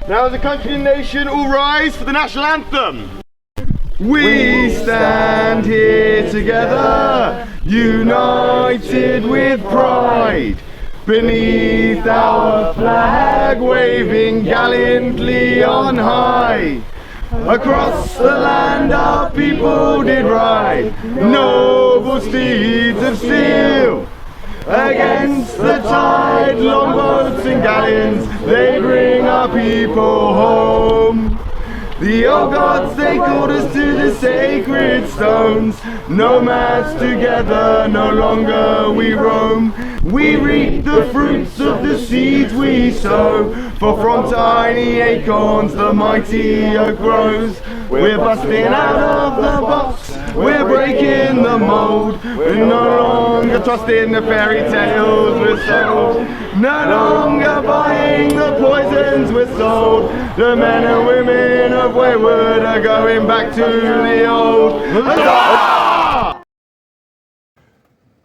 Now as a country and nation, all rise for the national anthem. We stand here together, united with pride, beneath our flag, waving gallantly on high. Across the land our people did ride, noble steeds of steel. Against the tide, longboats and galleons, they bring our people home. The old gods, they called us to the sacred stones. Nomads together, no longer we roam. We reap the fruits of the seeds we sow, for from tiny acorns the mighty oak grows. We're busting out of the box, we're breaking the mold. We're no longer trusting the fairy tales we're sold. No longer buying the poisons we're sold. The men and women of Wayward are going back to the old.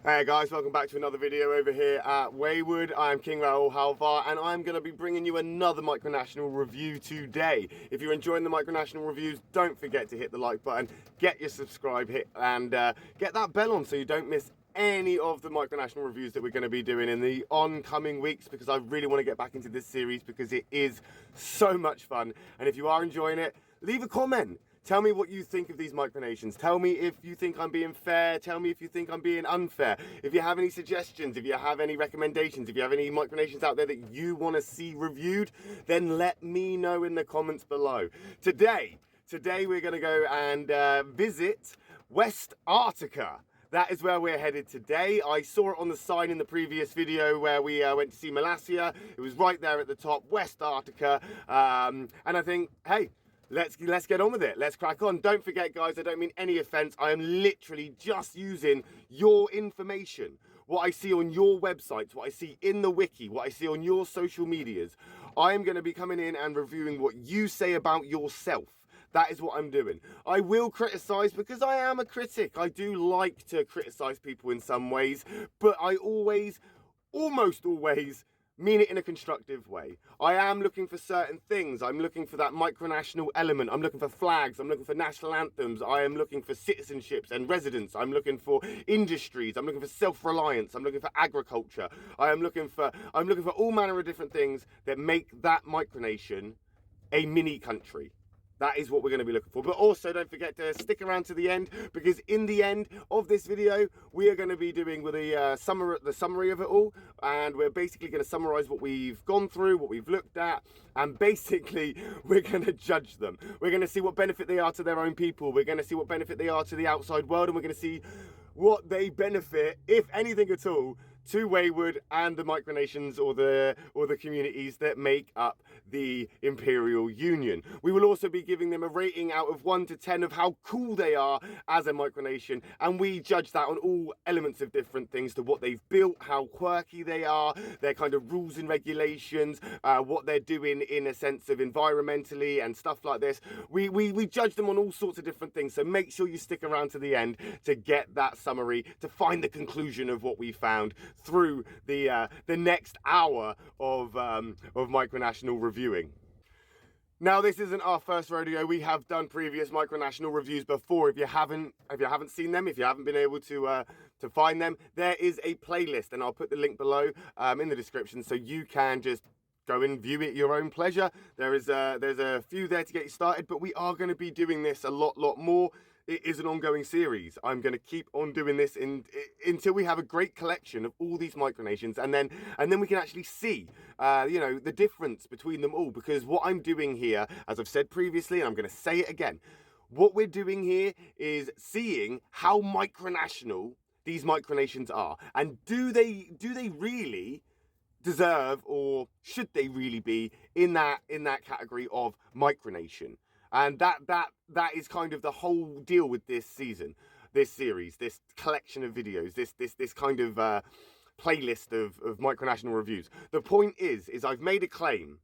Hey guys, welcome back to another video over here at Wayward. I'm King Raoul Halvar and I'm going to be bringing you another Micronational review today. If you're enjoying the Micronational reviews, don't forget to hit the like button, get your subscribe hit and get that bell on so you don't miss any of the Micronational reviews that we're going to be doing in the oncoming weeks, because I really want to get back into this series because it is so much fun. And if you are enjoying it, leave a comment. Tell me what you think of these micronations. Tell me if you think I'm being fair. Tell me if you think I'm being unfair. If you have any suggestions, if you have any recommendations, if you have any micronations out there that you want to see reviewed, then let me know in the comments below. Today we're going to go and visit Westarctica. That is where we're headed today. I saw it on the sign in the previous video where we went to see Malaysia. It was right there at the top, Westarctica. And I think, hey, let's get on with it. Let's crack on. Don't forget, guys, I don't mean any offense. I am literally just using your information. What I see on your websites, what I see in the wiki, what I see on your social medias. I am going to be coming in and reviewing what you say about yourself. That is what I'm doing. I will criticize because I am a critic. I do like to criticize people in some ways, but I almost always, mean it in a constructive way. I am looking for certain things. I'm looking for that micronational element. I'm looking for flags. I'm looking for national anthems. I am looking for citizenships and residents. I'm looking for industries. I'm looking for self-reliance. I'm looking for agriculture. I'm looking for all manner of different things that make that micronation a mini country. That is what we're going to be looking for. But also don't forget to stick around to the end, because in the end of this video, we are going to be doing with the summary of it all. And we're basically going to summarize what we've gone through, what we've looked at. And basically, we're going to judge them. We're going to see what benefit they are to their own people. We're going to see what benefit they are to the outside world. And we're going to see what they benefit, if anything at all, to Wayward and the micronations or the communities that make up the Imperial Union. We will also be giving them a rating out of 1 to 10 of how cool they are as a micronation, and we judge that on all elements of different things, to what they've built, how quirky they are, their kind of rules and regulations, what they're doing in a sense of environmentally and stuff like this. We judge them on all sorts of different things, so make sure you stick around to the end to get that summary, to find the conclusion of what we found through the next hour of Micronational reviewing. Now, this isn't our first rodeo. We have done previous Micronational reviews before. If you haven't seen them, if you haven't been able to find them, there is a playlist, and I'll put the link below in the description, so you can just go and view it at your own pleasure. There's a few there to get you started, but we are going to be doing this a lot more. It is an ongoing series. I'm going to keep on doing this until we have a great collection of all these micronations, and then we can actually see, the difference between them all. Because what I'm doing here, as I've said previously, and I'm going to say it again, what we're doing here is seeing how micronational these micronations are, and do they really deserve, or should they really be in that category of micronation? And that is kind of the whole deal with this season, this series, this collection of videos, this kind of playlist of micronational reviews. The point is I've made a claim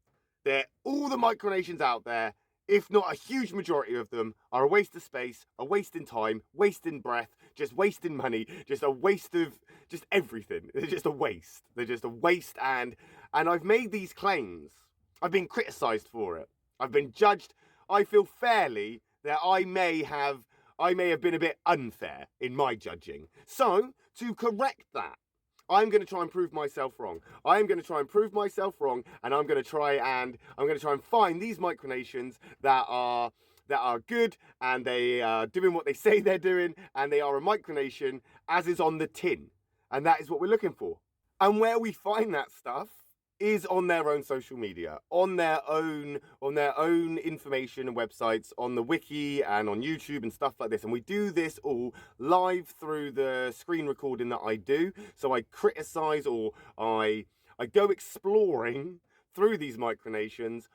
that all the micronations out there, if not a huge majority of them, are a waste of space, a waste in time, wasting breath, just wasting money, just a waste of just everything. They're just a waste. They're just a waste, and I've made these claims I've been criticised for it. I've been judged, I feel fairly, that I may have been a bit unfair in my judging. So, to correct that, I'm going to try and prove myself wrong. I'm going to try and prove myself wrong, and I'm going to try and find these micronations that are good, and they are doing what they say they're doing, and they are a micronation as is on the tin. And that is what we're looking for. And where we find that stuff is on their own social media, on their own information and websites, on the wiki and on YouTube and stuff like this. And we do this all live through the screen recording that I do. So I criticize, or I go exploring through these micronations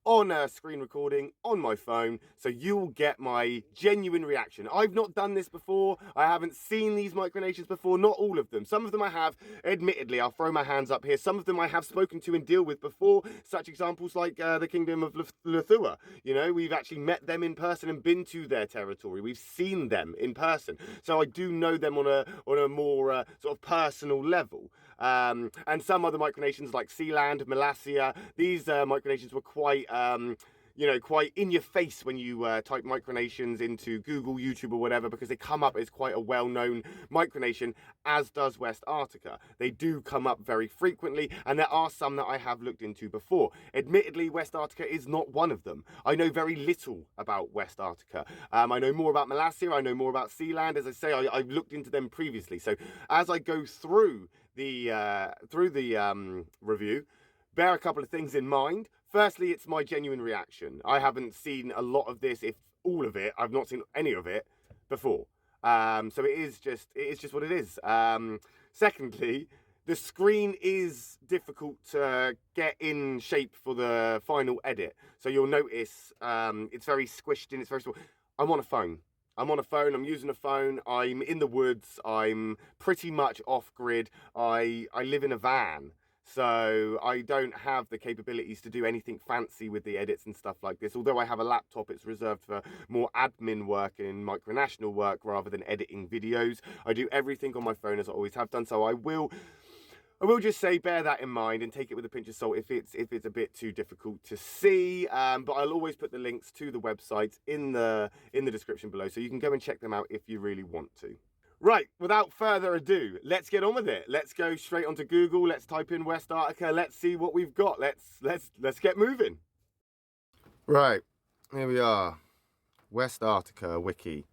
on a screen recording on my phone, so you'll get my genuine reaction. I've not done this before. I haven't seen these micronations before, not all of them. Some of them I have, admittedly, I'll throw my hands up here. Some of them I have spoken to and deal with before, such examples like the Kingdom of Luthua. You know, we've actually met them in person and been to their territory. We've seen them in person. So I do know them on a more sort of personal level. And some other micronations like Sealand, Malassia, these micronations were quite quite in your face when you type micronations into Google, YouTube or whatever, because they come up as quite a well-known micronation, as does Westarctica. They do come up very frequently, and there are some that I have looked into before. Admittedly, Westarctica is not one of them. I know very little about Westarctica. I know more about Malassia, I know more about Sealand. As I say, I've looked into them previously. So as I go through the review, bear a couple of things in mind. Firstly, it's my genuine reaction. I haven't seen a lot of this, if all of it. I've not seen any of it before. So it is just what it is. Secondly, the screen is difficult to get in shape for the final edit. So you'll notice it's very squished in, it's very small. I'm on a phone. I'm using a phone, I'm in the woods, I'm pretty much off grid, I live in a van. So I don't have the capabilities to do anything fancy with the edits and stuff like this. Although I have a laptop, it's reserved for more admin work and micronational work rather than editing videos. I do everything on my phone as I always have done. So I will just say, bear that in mind and take it with a pinch of salt if it's a bit too difficult to see. But I'll always put the links to the websites in the description below, so you can go and check them out if you really want to. Right, without further ado, let's get on with it. Let's go straight onto Google. Let's type in Westarctica. Let's see what we've got. Let's get moving. Right, here we are. Westarctica wiki.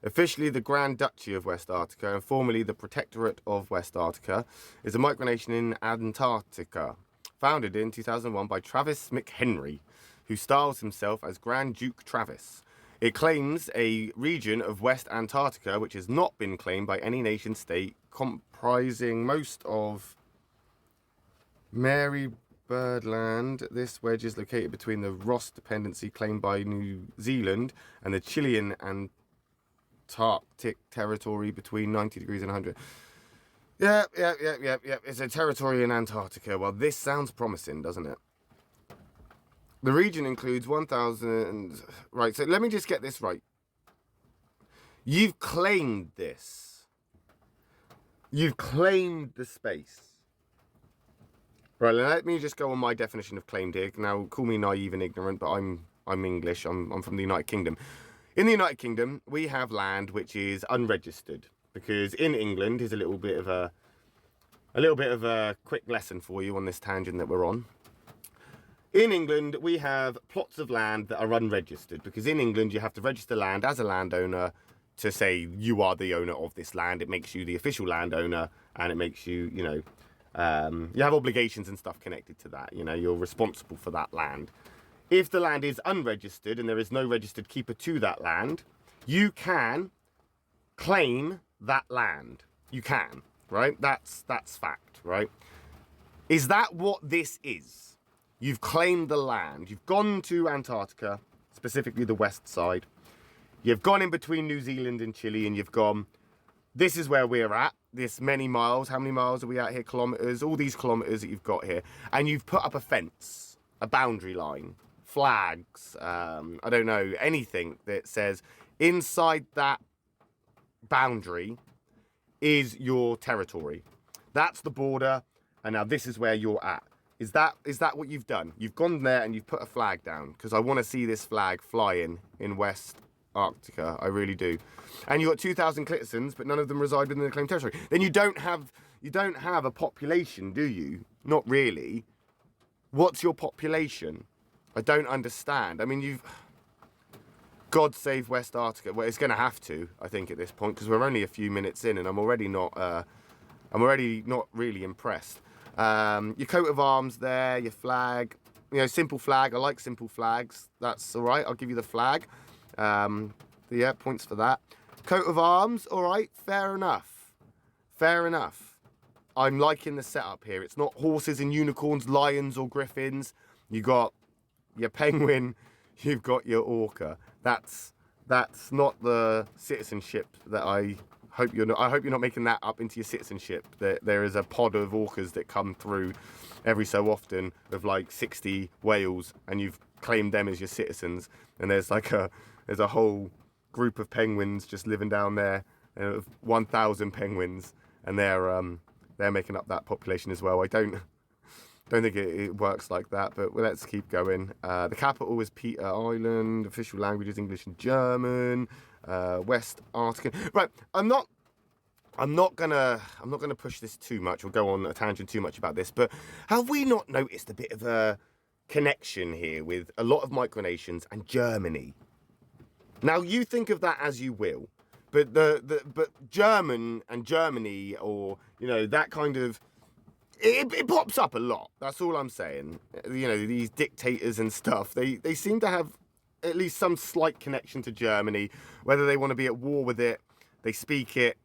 Officially, the Grand Duchy of Westarctica, and formerly the Protectorate of Westarctica, is a micronation in Antarctica, founded in 2001 by Travis McHenry, who styles himself as Grand Duke Travis. It claims a region of West Antarctica which has not been claimed by any nation state, comprising most of Mary Birdland. This wedge is located between the Ross Dependency claimed by New Zealand and the Chilean Antarctic territory between 90 degrees and 100. Yeah. It's a territory in Antarctica. Well, this sounds promising, doesn't it? The region includes 1,000... Right, so let me just get this right. You've claimed this. You've claimed the space. Right, let me just go on my definition of claimed here. Now, call me naive and ignorant, but I'm English. I'm from the United Kingdom. In the United Kingdom, we have land which is unregistered. Because in England, here's a little bit of a quick lesson for you on this tangent that we're on. In England, we have plots of land that are unregistered, because in England, you have to register land as a landowner to say you are the owner of this land. It makes you the official landowner, and it makes you, you have obligations and stuff connected to that. You're responsible for that land. If the land is unregistered and there is no registered keeper to that land, you can claim that land. You can, right? That's fact, right? Is that what this is? You've claimed the land. You've gone to Antarctica, specifically the west side. You've gone in between New Zealand and Chile, and you've gone, this is where we're at, this many miles. How many miles are we at here? Kilometers, all these kilometers that you've got here. And you've put up a fence, a boundary line, flags, I don't know, anything that says inside that boundary is your territory. That's the border, and now this is where you're at. Is that what you've done? You've gone there and you've put a flag down, because I want to see this flag flying in Westarctica. I really do. And you got 2,000 citizens, but none of them reside within the claimed territory. Then you don't have a population, do you? Not really. What's your population? I don't understand. I mean, God save Westarctica. Well, it's going to have to, I think, at this point, because we're only a few minutes in, and I'm already not really impressed. Your coat of arms there, your flag, simple flag. I like simple flags. That's all right. I'll give you the flag. Yeah, points for that. Coat of arms, all right. Fair enough. Fair enough. I'm liking the setup here. It's not horses and unicorns, lions or griffins. You got your penguin. You've got your orca. That's not the citizenship that I hope you're not making that up into your citizenship. There is a pod of orcas that come through every so often of like 60 whales, and you've claimed them as your citizens. And there's a whole group of penguins just living down there, 1,000 penguins, and they're making up that population as well. I don't think it works like that, but let's keep going. The capital is Peter Island. Official languages English and German. Westarctica. Right, I'm not gonna push this too much or go on a tangent too much about this, but have we not noticed a bit of a connection here with a lot of micronations and Germany? Now, you think of that as you will, but but German and Germany, or that kind of, it pops up a lot. That's all I'm saying. These dictators and stuff, they seem to have at least some slight connection to Germany, whether they want to be at war with it, they speak it,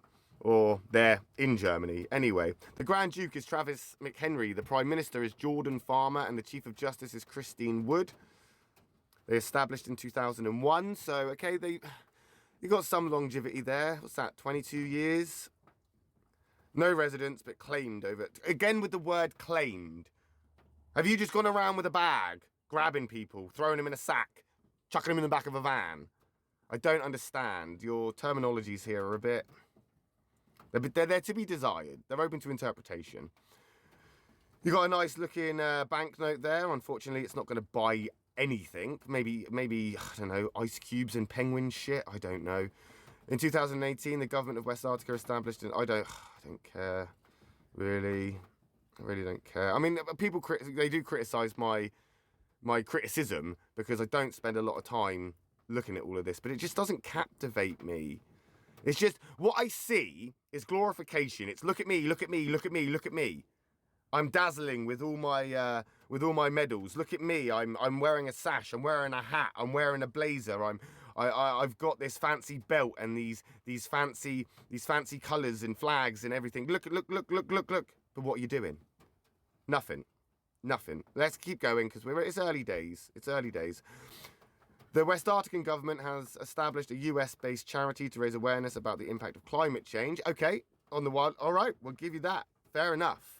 or they're in Germany. Anyway, the Grand Duke is Travis McHenry, the Prime Minister is Jordan Farmer, and the Chief of Justice is Christine Wood. They established in 2001, so okay, you got some longevity there. What's that, 22 years? No residents, but claimed over. Again with the word claimed. Have you just gone around with a bag, grabbing people, throwing them in a sack, chucking them in the back of a van? I don't understand. Your terminologies here are a bit... They're there to be desired. They're open to interpretation. You got a nice looking banknote there. Unfortunately, it's not going to buy anything. Maybe I don't know, ice cubes and penguin shit. I don't know. In 2018, the government of Westarctica established I don't care. Really, I really don't care. I mean, people they do criticise my criticism because I don't spend a lot of time looking at all of this, but it just doesn't captivate me. It's just what I see is glorification. It's look at me, look at me, look at me, look at me. I'm dazzling with all my medals. Look at me. I'm wearing a sash. I'm wearing a hat. I'm wearing a blazer. I've got this fancy belt and these fancy colours and flags and everything. Look. But what are you doing? Nothing. Let's keep going because it's early days. It's early days. The Westarctican government has established a US-based charity to raise awareness about the impact of climate change. Okay, on the wild. All right, we'll give you that. Fair enough.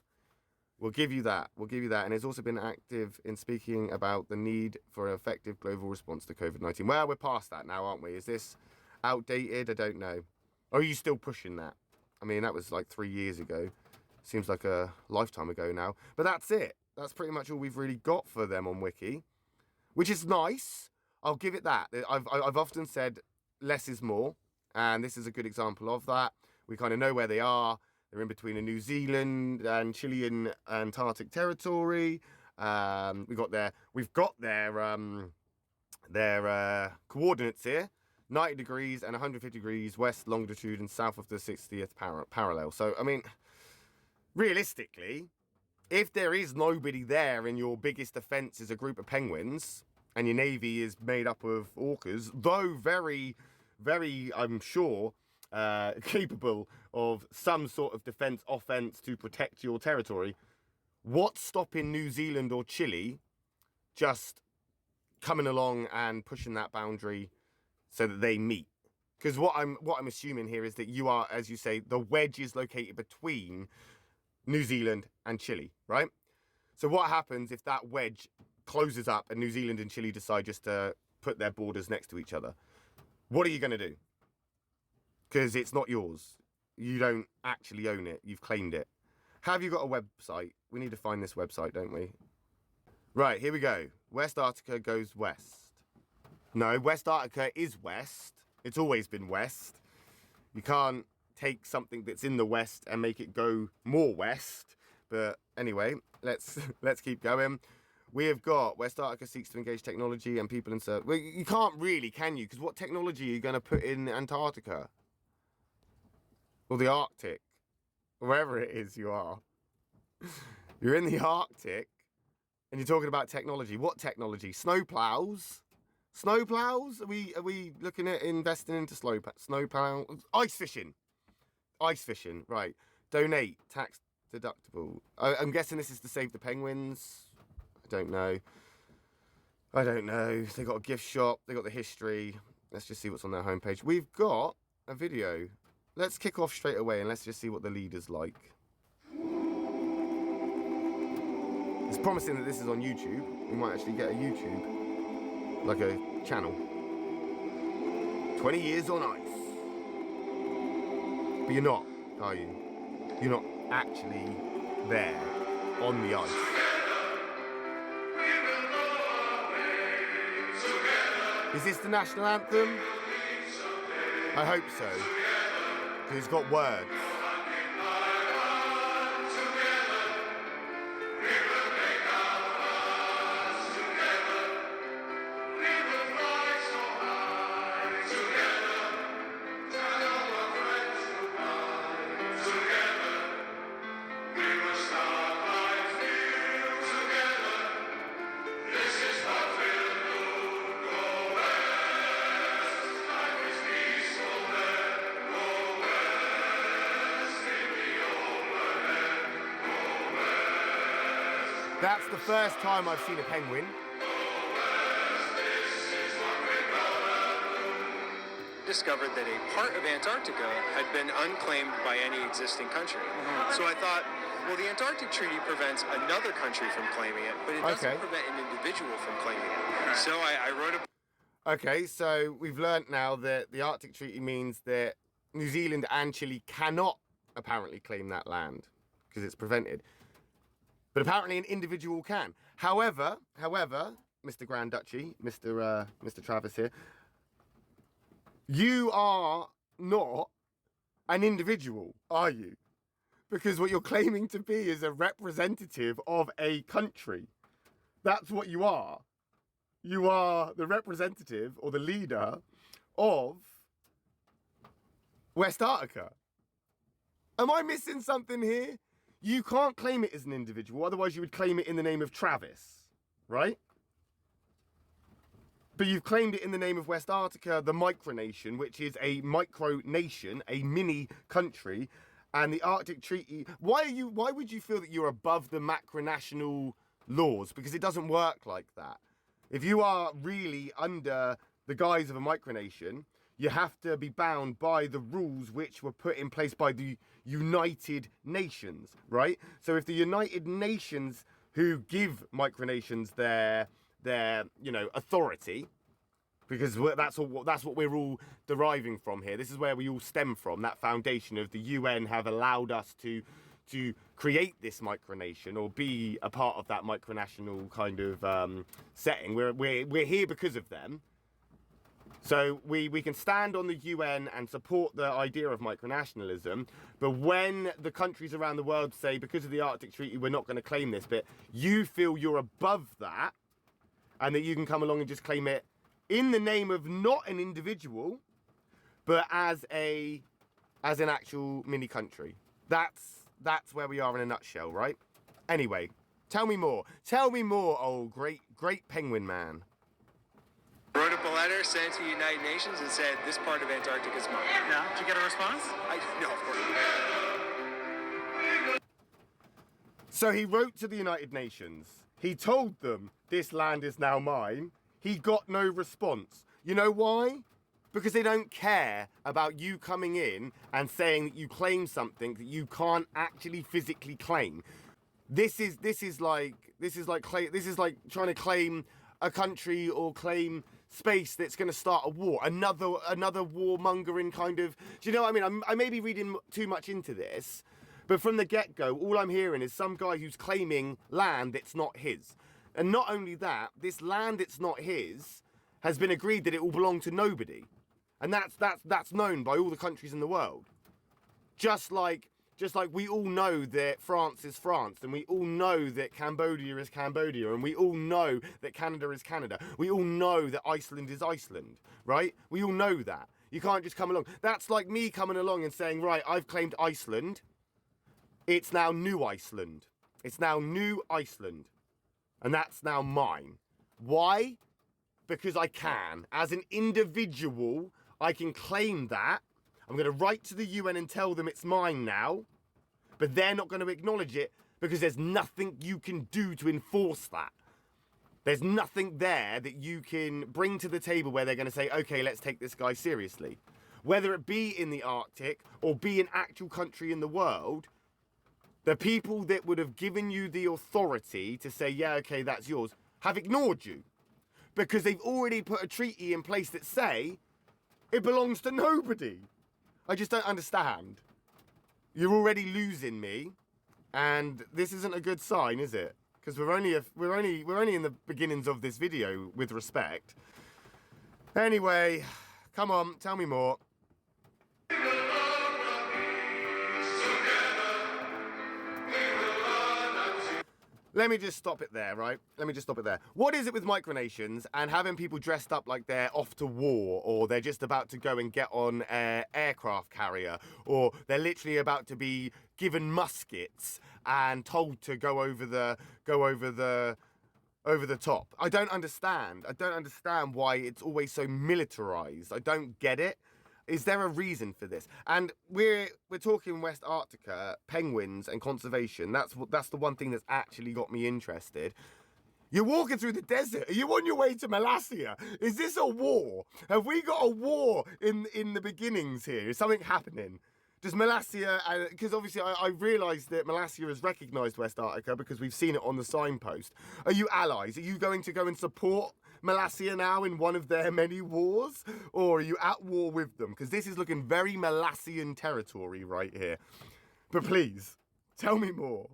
We'll give you that. And it's also been active in speaking about the need for an effective global response to COVID-19. Well, we're past that now, aren't we? Is this outdated? I don't know. Or are you still pushing that? I mean, that was like 3 years ago. Seems like a lifetime ago now. But that's it. That's pretty much all we've really got for them on Wiki, which is nice. I'll give it that. I've often said less is more, and this is a good example of that. We kind of know where they are. They're in between a New Zealand and Chilean Antarctic territory. We've got their coordinates here: 90 degrees and 150 degrees west longitude and south of the 60th parallel. So, I mean, realistically, if there is nobody there and your biggest defence is a group of penguins and your navy is made up of orcas, though very, very, I'm sure, capable of some sort of defence offence to protect your territory, what's stopping New Zealand or Chile just coming along and pushing that boundary so that they meet? Because what I'm assuming here is that you are, as you say, the wedge is located between New Zealand and Chile, right? So what happens if that wedge closes up and New Zealand and Chile decide just to put their borders next to each other? What are you going to do? Because it's not yours. You don't actually own it. You've claimed it. Have you got a website? We need to find this website, don't we? Right, here we go. Westarctica goes west. No, Westarctica is west. It's always been west. You can't take something that's in the west and make it go more west. But anyway, let's keep going. We have got Westarctica seeks to engage technology and people in service. Well, you can't really, can you? Because what technology are you going to put in Antarctica? Or the Arctic? Wherever it is you are. You're in the Arctic and you're talking about technology. What technology? Snowplows? Snowplows? Are we looking at investing into snowplows? Ice fishing. Ice fishing, right. Donate, tax deductible. I'm guessing this is to save the penguins. I don't know. They got a gift shop. They got the history. Let's just see what's on their homepage. We've got a video. Let's kick off straight away and let's just see what the leader's like. It's promising that this is on YouTube. We might actually get a YouTube, like a channel. 20 years on ice. But you're not, are you? You're not actually there on the ice. Is this the national anthem? I hope so. Because it's got words. That's the first time I've seen a penguin. Discovered that a part of Antarctica had been unclaimed by any existing country. So I thought, well, the Antarctic Treaty prevents another country from claiming it, but it doesn't prevent an individual from claiming it. So I wrote a... Okay, so we've learnt now that the Arctic Treaty means that New Zealand and Chile cannot apparently claim that land because it's prevented. But apparently an individual can. However, Mr. Grand Duchy, Mr. Travis here, you are not an individual, are you? Because what you're claiming to be is a representative of a country. That's what you are. You are the representative or the leader of Westarctica. Am I missing something here? You can't claim it as an individual, otherwise you would claim it in the name of Travis, right? But you've claimed it in the name of Westarctica, the micronation, which is a micronation, a mini country, and the Arctic Treaty. Why would you feel that you're above the macronational laws? Because it doesn't work like that. If you are really under the guise of a micronation, you have to be bound by the rules which were put in place by the United Nations, right? So if the United Nations, who give micronations their authority, because that's what we're all deriving from here. This is where we all stem from. That foundation of the UN have allowed us to create this micronation or be a part of that micronational kind of setting. We're here because of them. So we can stand on the UN and support the idea of micronationalism, but when the countries around the world say, because of the Arctic Treaty, we're not going to claim this, but you feel you're above that, and that you can come along and just claim it in the name of not an individual, but as an actual mini country. That's where we are in a nutshell, right? Anyway, tell me more. Tell me more, oh great penguin man. Wrote up a letter, sent it to the United Nations, and said, this part of Antarctica is mine. Yeah, did you get a response? No, of course not. So he wrote to the United Nations. He told them, this land is now mine. He got no response. You know why? Because they don't care about you coming in and saying that you claim something that you can't actually physically claim. This is like trying to claim a country or claim space that's going to start a war, another warmongering kind of. Do you know what I mean? I may be reading too much into this, But from the get-go, all I'm hearing is some guy who's claiming land that's not his. And not only that, this land that's not his has been agreed that it will belong to nobody. And that's known by all the countries in the world. Just like we all know that France is France, and we all know that Cambodia is Cambodia, and we all know that Canada is Canada. We all know that Iceland is Iceland, right? We all know that. You can't just come along. That's like me coming along and saying, right, I've claimed Iceland. It's now New Iceland. It's now New Iceland. And that's now mine. Why? Because I can. As an individual, I can claim that. I'm going to write to the UN and tell them it's mine now. But they're not going to acknowledge it because there's nothing you can do to enforce that. There's nothing there that you can bring to the table where they're going to say, okay, let's take this guy seriously. Whether it be in the Arctic or be an actual country in the world, the people that would have given you the authority to say, yeah, okay, that's yours, have ignored you. Because they've already put a treaty in place that say it belongs to nobody. I just don't understand. You're already losing me, and this isn't a good sign, is it? Because we're only in the beginnings of this video, with respect. Anyway, come on, tell me more. Let me just stop it there, right? Let me just stop it there. What is it with micronations and having people dressed up like they're off to war, or they're just about to go and get on an aircraft carrier, or they're literally about to be given muskets and told to go over the top? I don't understand. I don't understand why it's always so militarized. I don't get it. Is there a reason for this? And we're talking Westarctica, penguins and conservation. That's the one thing that's actually got me interested. You're walking through the desert. Are you on your way to Malaysia? Is this a war? Have we got a war in the beginnings here? Is something happening? Does Malaysia, because obviously I realised that Malaysia has recognised Westarctica because we've seen it on the signpost. Are you allies? Are you going to go and support Malaysia now in one of their many wars? Or are you at war with them? Because this is looking very Malaysian territory right here. But please, tell me more.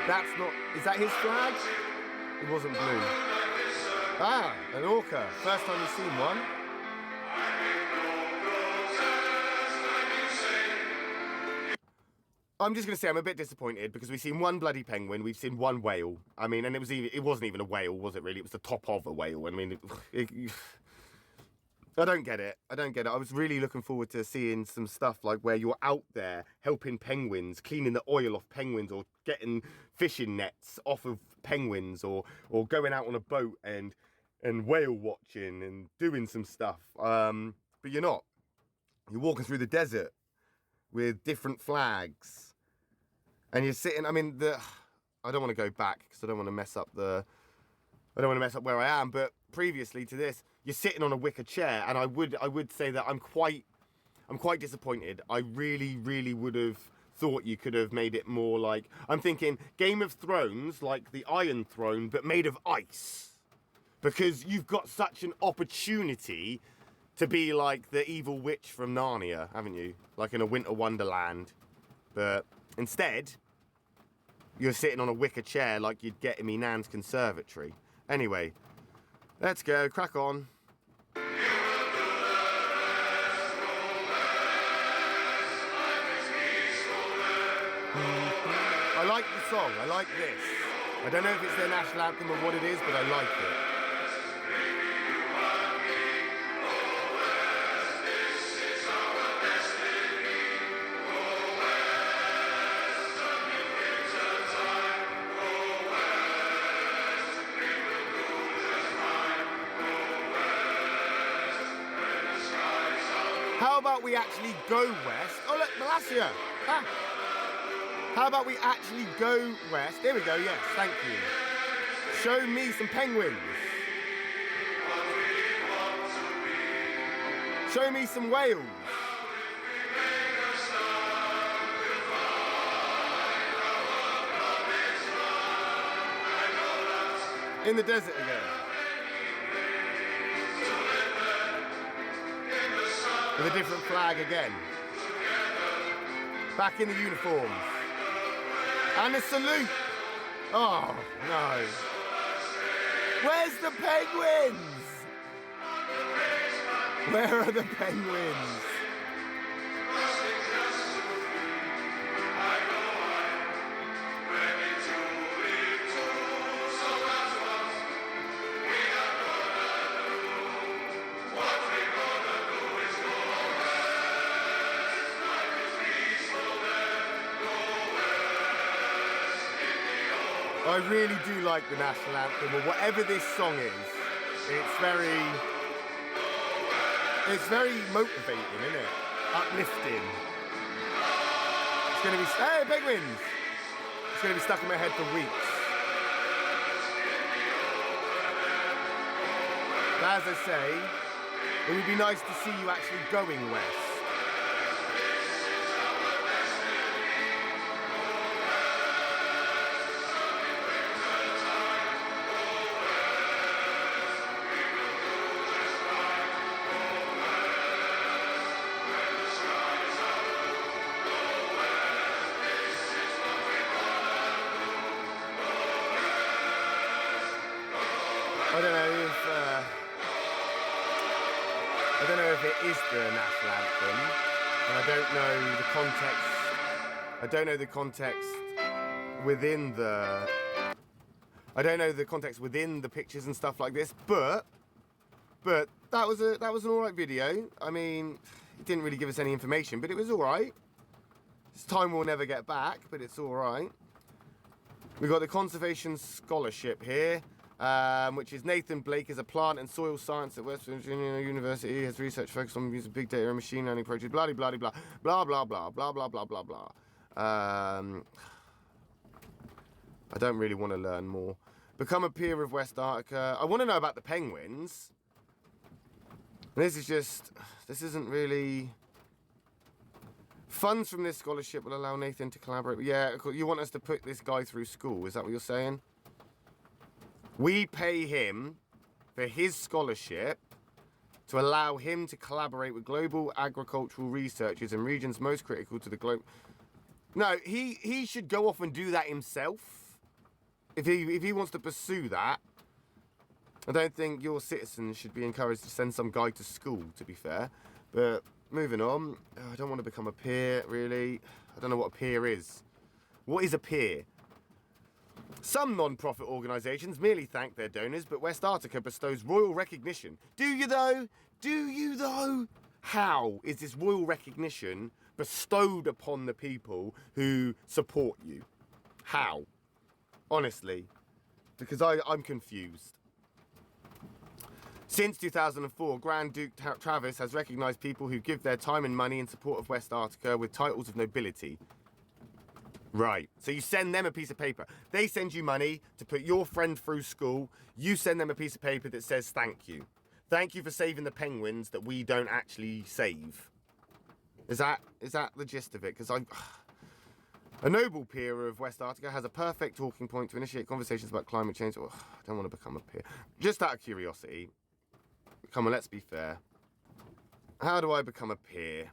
That's not... Is that his flag? It wasn't blue. Ah, an orca. First time you've seen one. I'm just going to say I'm a bit disappointed because we've seen one bloody penguin, we've seen one whale. I mean, and it wasn't even a whale, was it really? It was the top of a whale. I mean, I don't get it. I don't get it. I was really looking forward to seeing some stuff like where you're out there helping penguins, cleaning the oil off penguins, or getting fishing nets off of penguins, or going out on a boat and whale watching and doing some stuff. But you're not. You're walking through the desert with different flags. And you're sitting, I mean, I don't want to go back because I don't want to mess up where I am, but previously to this, you're sitting on a wicker chair, and I would say that I'm quite disappointed. I really would have thought you could have made it more like, I'm thinking Game of Thrones, like the Iron Throne, but made of ice. Because you've got such an opportunity to be like the evil witch from Narnia, haven't you? Like in a winter wonderland. But instead, you're sitting on a wicker chair like you'd get in me nan's conservatory. Anyway, let's go, crack on. I like the song, I like this. I don't know if it's their national anthem or what it is, but I like it. How about we actually go west? Oh look, Malaysia! Ah. How about we actually go west? There we go, yes, thank you. Show me some penguins. Show me some whales. In the desert again. With a different flag again. Back in the uniforms. And a salute. Oh, no. Where's the penguins? Where are the penguins? I really do like the national anthem, or whatever this song is. It's very motivating, isn't it? Uplifting. It's going to be, hey, penguins! It's going to be stuck in my head for weeks. But as I say, it would be nice to see you actually going west. I don't know if it is the national anthem, and I don't know the context within the pictures and stuff like this, but that was an alright video. I mean, it didn't really give us any information, but it was alright. It's time we'll never get back, but it's alright. We've got the conservation scholarship here. Which is Nathan Blake is a plant and soil science at West Virginia University. Has research focused on using big data and machine learning approaches. Blah blah blah blah blah blah blah blah blah blah blah. I don't really want to learn more. Become a peer of Westarctica. I want to know about the penguins. And this isn't really. Funds from this scholarship will allow Nathan to collaborate. Yeah, you want us to put this guy through school? Is that what you're saying? We pay him for his scholarship to allow him to collaborate with global agricultural researchers in regions most critical to the globe. No, he should go off and do that himself. If he wants to pursue that. I don't think your citizens should be encouraged to send some guy to school, to be fair. But moving on, I don't want to become a peer, really. I don't know what a peer is. What is a peer? Some non-profit organisations merely thank their donors, but Westarctica bestows royal recognition. Do you though? Do you though? How is this royal recognition bestowed upon the people who support you? How? Honestly. Because I'm confused. Since 2004, Grand Duke Travis has recognised people who give their time and money in support of Westarctica with titles of nobility. Right, so you send them a piece of paper. They send you money to put your friend through school. You send them a piece of paper that says thank you. Thank you for saving the penguins that we don't actually save. Is that the gist of it? Because a noble peer of Westarctica has a perfect talking point to initiate conversations about climate change. Oh, I don't want to become a peer. Just out of curiosity. Come on, let's be fair. How do I become a peer?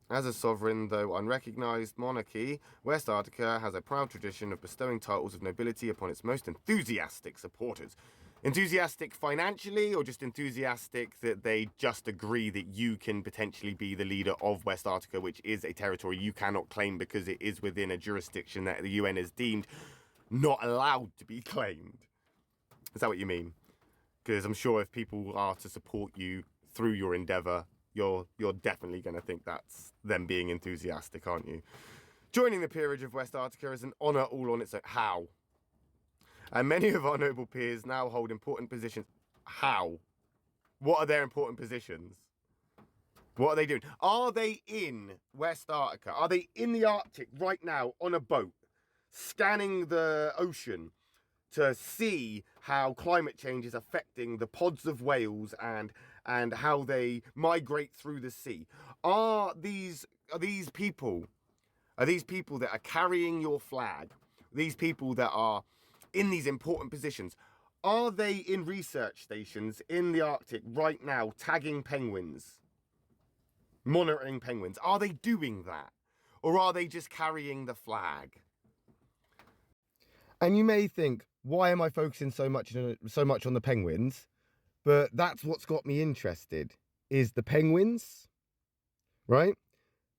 As a sovereign, though unrecognised monarchy, Westarctica has a proud tradition of bestowing titles of nobility upon its most enthusiastic supporters. Enthusiastic financially, or just enthusiastic that they just agree that you can potentially be the leader of Westarctica, which is a territory you cannot claim because it is within a jurisdiction that the UN has deemed not allowed to be claimed. Is that what you mean? Because I'm sure if people are to support you through your endeavour, you're definitely going to think that's them being enthusiastic, aren't you? Joining the peerage of Westarctica is an honour all on its own. How? And many of our noble peers now hold important positions. How? What are their important positions? What are they doing? Are they in Westarctica? Are they in the Arctic right now on a boat, scanning the ocean to see how climate change is affecting the pods of whales and how they migrate through the sea? Are these people that are carrying your flag, these people that are in these important positions, Are they in research stations in the Arctic right now tagging penguins? Monitoring penguins? Are they doing that? Or are they just carrying the flag? And you may think, why am I focusing so much on the penguins? But that's what's got me interested, is the penguins, right?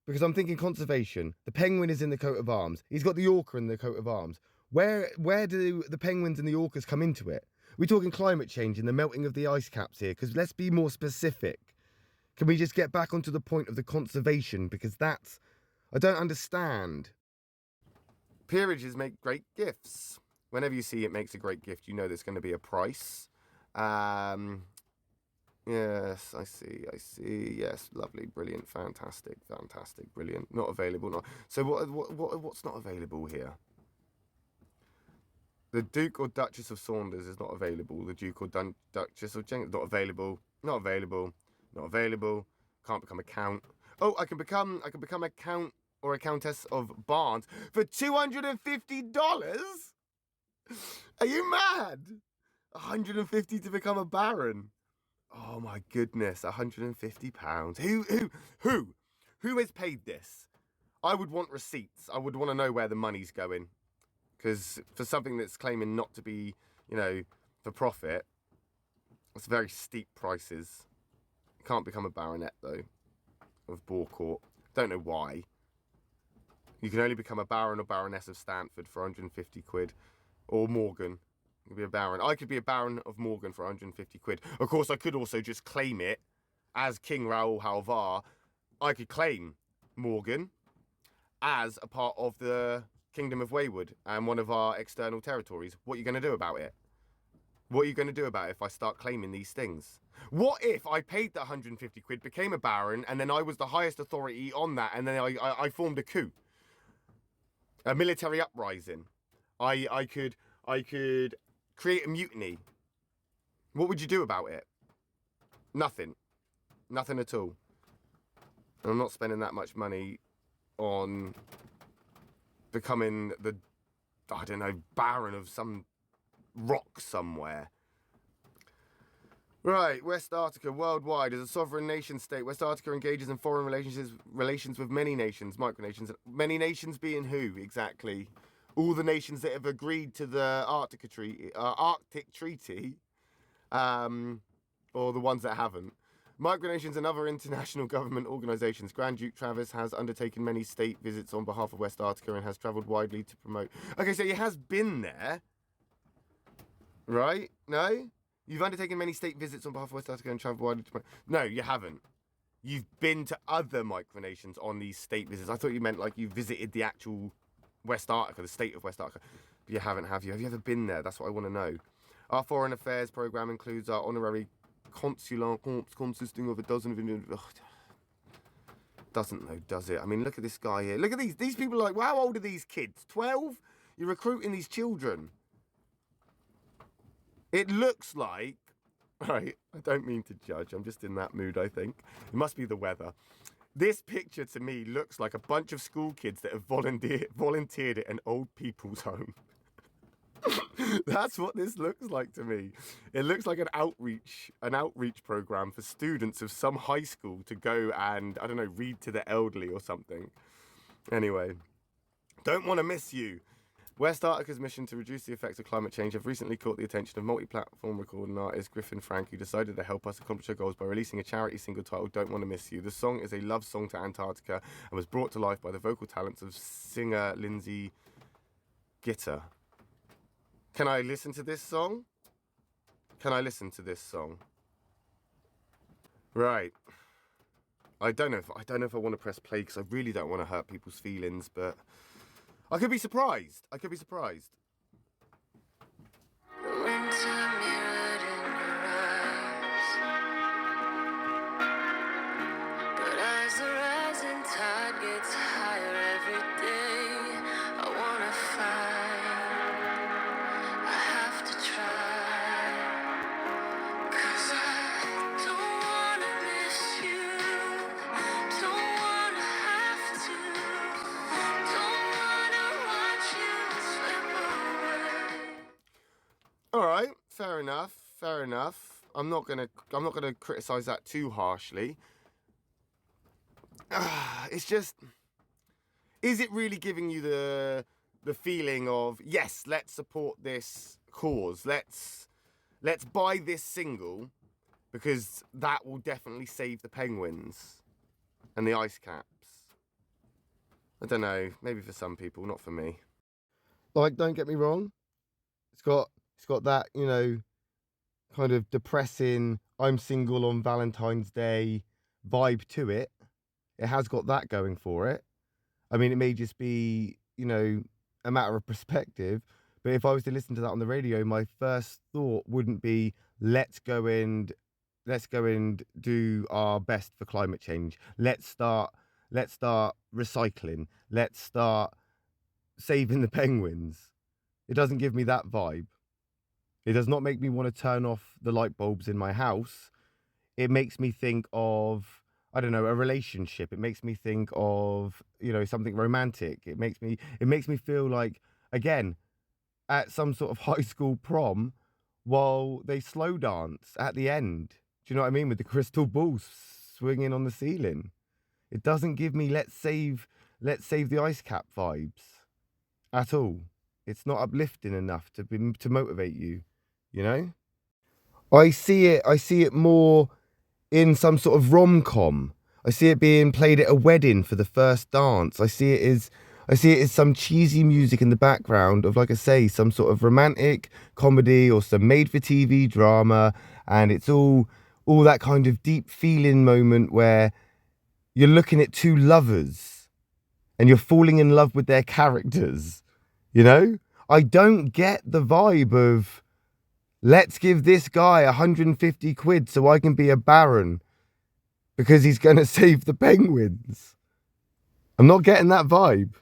Because I'm thinking conservation. The penguin is in the coat of arms. He's got the orca in the coat of arms. Where do the penguins and the orcas come into it? We're talking climate change and the melting of the ice caps here, because let's be more specific. Can we just get back onto the point of the conservation? Because that's, I don't understand. Peerages make great gifts. Whenever you see it makes a great gift, you know there's going to be a price. Yes, I see. Yes, lovely, brilliant, fantastic, brilliant. Not available. Not. So what's not available here? The Duke or Duchess of Saunders is not available. The Duke or Duchess of Jenkins not available. Not available. Not available. Can't become a count. Oh, I can become a count or a countess of Barnes for $250. Are you mad? 150 to become a baron. Oh my goodness, £150. Who has paid this? I would want receipts. I would want to know where the money's going. Because for something that's claiming not to be, you know, for profit, it's very steep prices. Can't become a baronet though, of Bourcourt. Don't know why. You can only become a baron or baroness of Stanford for 150 quid. Or Morgan. You could be a baron. I could be a baron of Morgan for 150 quid. Of course, I could also just claim it as King Raoul Halvar. I could claim Morgan as a part of the Kingdom of Wayward and one of our external territories. What are you going to do about it? What are you going to do about it if I start claiming these things? What if I paid the 150 quid, became a baron, and then I was the highest authority on that, and then I formed a coup? A military uprising. I could create a mutiny. What would you do about it? Nothing. Nothing at all. And I'm not spending that much money on becoming the, I don't know, baron of some rock somewhere. Right, Westarctica worldwide is a sovereign nation state. Westarctica engages in foreign relations with many nations, micronations. Many nations being who, exactly? All the nations that have agreed to the Arctic Treaty, or the ones that haven't. Micronations and other international government organisations. Grand Duke Travis has undertaken many state visits on behalf of Westarctica and has travelled widely to promote... Okay, so he has been there. Right? No? You've undertaken many state visits on behalf of Westarctica and travelled widely to promote... No, you haven't. You've been to other micronations on these state visits. I thought you meant like you visited the actual Westarctica, the state of Westarctica. But you haven't, have you? Have you ever been there? That's what I want to know. Our foreign affairs programme includes our honorary consular corps consisting of a dozen of Indian... Doesn't though, does it? I mean, look at this guy here. Look at these. These people are like, well, how old are these kids? 12? You're recruiting these children. It looks like... Right, I don't mean to judge. I'm just in that mood, I think. It must be the weather. This picture to me looks like a bunch of school kids that have volunteered at an old people's home. That's what this looks like to me. It looks like an outreach program for students of some high school to go and, I don't know, read to the elderly or something. Anyway, don't want to miss you. Westarctica's mission to reduce the effects of climate change have recently caught the attention of multi-platform recording artist Griffin Frank, who decided to help us accomplish our goals by releasing a charity single titled Don't Want to Miss You. The song is a love song to Antarctica and was brought to life by the vocal talents of singer Lindsay Gitter. Can I listen to this song? Can I listen to this song? Right. I don't know if I want to press play because I really don't want to hurt people's feelings, but I could be surprised. I could be surprised. The winter mirrored in your eyes, but as the rising tide gets higher every day, I wanna fight, I have to try, 'cause I don't wanna miss you, don't wanna have to, don't wanna watch you slip away. All right, fair fair enough. I'm not gonna criticize that too harshly. It's just, is it really giving you the feeling of, yes, let's support this cause, let's buy this single because that will definitely save the penguins and the ice caps? I don't know, maybe for some people, not for me. Like, don't get me wrong, it's got that, you know, kind of depressing I'm single on Valentine's Day vibe to it. It has got that going for it. I mean, it may just be, you know, a matter of perspective, but if I was to listen to that on the radio, my first thought wouldn't be, let's go and do our best for climate change. Let's start recycling. Let's start saving the penguins. It doesn't give me that vibe. It does not make me want to turn off the light bulbs in my house. It makes me think of, I don't know, a relationship. It makes me think of, you know, something romantic. It makes me feel like, again, at some sort of high school prom while they slow dance at the end. Do you know what I mean? With the crystal balls swinging on the ceiling. It doesn't give me let's save the ice cap vibes at all. It's not uplifting enough to motivate you, you know? I see it more in some sort of rom-com. I see it being played at a wedding for the first dance. I see it as some cheesy music in the background of, like I say, some sort of romantic comedy or some made-for-TV drama, and it's all that kind of deep feeling moment where you're looking at two lovers and you're falling in love with their characters, you know? I don't get the vibe of, let's give this guy 150 quid so I can be a baron because he's going to save the penguins. I'm not getting that vibe.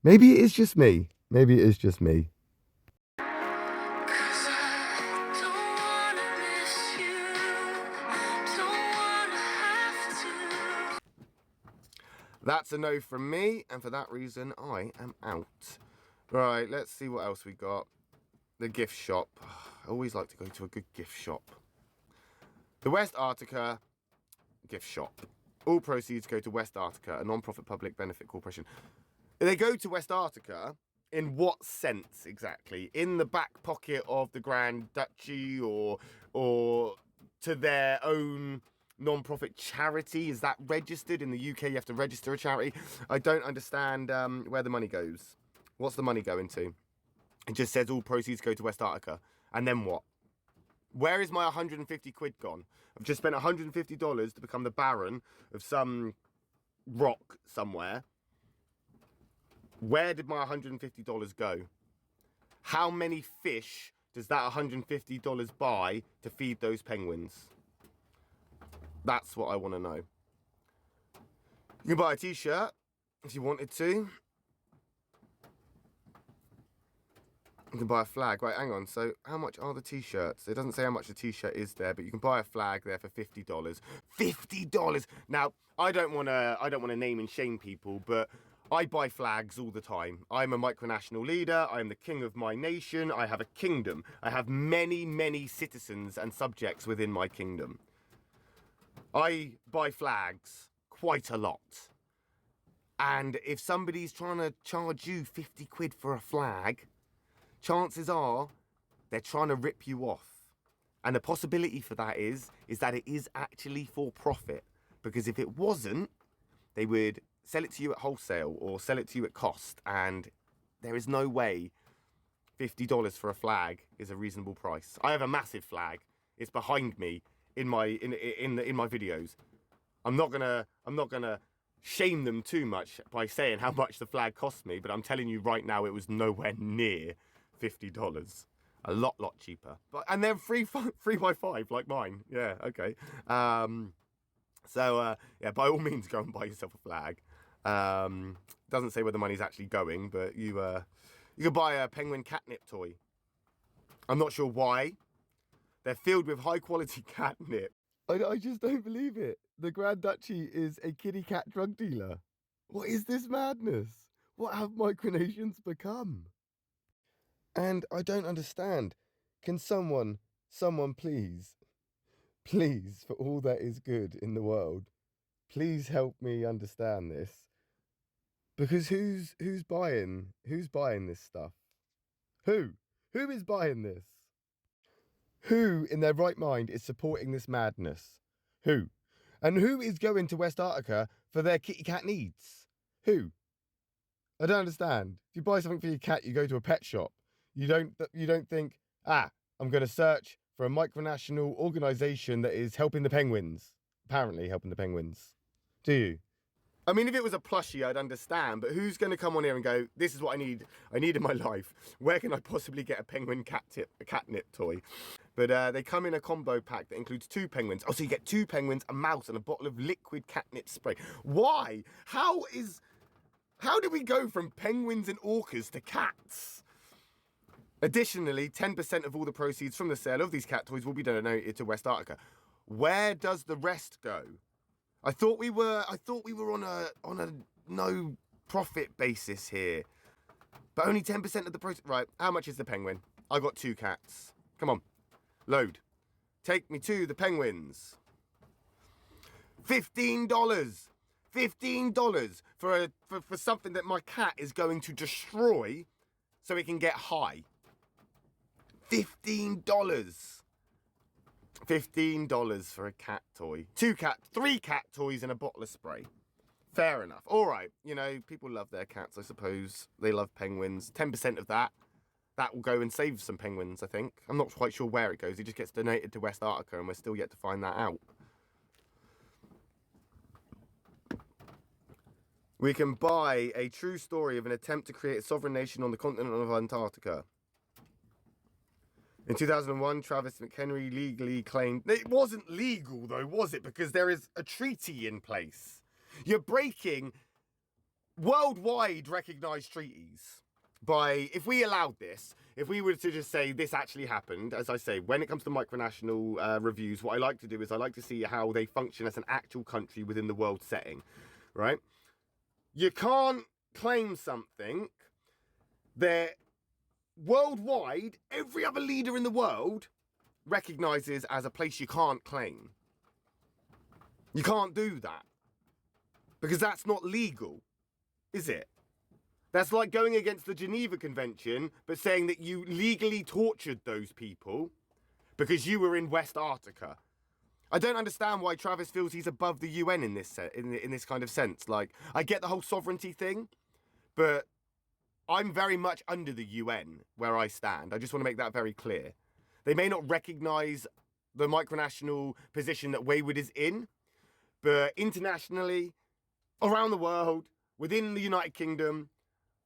Maybe it is just me. Maybe it is just me. 'Cause I don't wanna miss you, don't wanna have to. That's a no from me, and for that reason, I am out. Right, let's see what else we got. The gift shop. I always like to go to a good gift shop. The Westarctica gift shop. All proceeds go to Westarctica, a non-profit public benefit corporation. They go to Westarctica in what sense exactly? In the back pocket of the Grand Duchy, or to their own non-profit charity? Is that registered? In the UK, you have to register a charity. I don't understand where the money goes. What's the money going to? It just says all proceeds go to Westarctica. And then what? Where is my 150 quid gone? I've just spent $150 to become the baron of some rock somewhere. Where did my $150 go? How many fish does that $150 buy to feed those penguins? That's what I want to know. You can buy a t-shirt if you wanted to. You can buy a flag. Right, hang on. So how much are the t-shirts? It doesn't say how much the t-shirt is there, but you can buy a flag there for $50. $50. Now, I don't want to name and shame people, but I buy flags all the time. I'm a micronational leader. I am the king of my nation. I have a kingdom. I have many, many citizens and subjects within my kingdom. I buy flags quite a lot. And if somebody's trying to charge you 50 quid for a flag, chances are they're trying to rip you off. And the possibility for that is that it is actually for profit. Because if it wasn't, they would sell it to you at wholesale or sell it to you at cost. And there is no way $50 for a flag is a reasonable price. I have a massive flag. It's behind me in my videos. I'm not gonna shame them too much by saying how much the flag cost me, but I'm telling you right now, it was nowhere near $50. A lot cheaper. And they're 3x5 like mine. Yeah, okay. Yeah, by all means, go and buy yourself a flag. Doesn't say where the money's actually going, but you could buy a penguin catnip toy. I'm not sure why. They're filled with high quality catnip. I just don't believe it. The Grand Duchy is a kitty cat drug dealer. What is this madness? What have micronations become? And I don't understand. Can someone Someone please, for all that is good in the world, please help me understand this. Because who's buying this stuff? Who is buying this? Who in their right mind is supporting this madness? Who? And who is going to Westarctica for their kitty cat needs? Who? I don't understand. If you buy something for your cat, you go to a pet shop. You don't think, I'm going to search for a micronational organisation that is helping the penguins. Apparently helping the penguins. Do you? I mean, if it was a plushie, I'd understand, but who's going to come on here and go, this is what I need in my life. Where can I possibly get a penguin catnip toy? But they come in a combo pack that includes 2 penguins. Oh, so you get 2 penguins, a mouse, and a bottle of liquid catnip spray. Why? How do we go from penguins and orcas to cats? Additionally, 10% of all the proceeds from the sale of these cat toys will be donated to Westarctica. Where does the rest go? I thought we were on a no profit basis here. But only 10% of the proceeds. Right, how much is the penguin? I got 2 cats. Come on. Load. Take me to the penguins. $15. $15 for something that my cat is going to destroy so it can get high. $15. $15 for a cat toy. 3 cat toys and a bottle of spray. Fair enough. All right. You know, people love their cats, I suppose. They love penguins. 10% of that will go and save some penguins, I think. I'm not quite sure where it goes. It just gets donated to Westarctica and we're still yet to find that out. We can buy a true story of an attempt to create a sovereign nation on the continent of Antarctica. In 2001, Travis McHenry legally claimed... It wasn't legal, though, was it? Because there is a treaty in place. You're breaking worldwide recognised treaties by... If we allowed this, if we were to just say this actually happened, as I say, when it comes to micronational reviews, what I like to do is I like to see how they function as an actual country within the world setting, right? You can't claim something that worldwide, every other leader in the world recognises as a place you can't claim. You can't do that. Because that's not legal, is it? That's like going against the Geneva Convention, but saying that you legally tortured those people because you were in Westarctica. I don't understand why Travis feels he's above the UN in this kind of sense. Like, I get the whole sovereignty thing, but I'm very much under the UN where I stand. I just want to make that very clear. They may not recognise the micronational position that Wayward is in, but internationally, around the world, within the United Kingdom,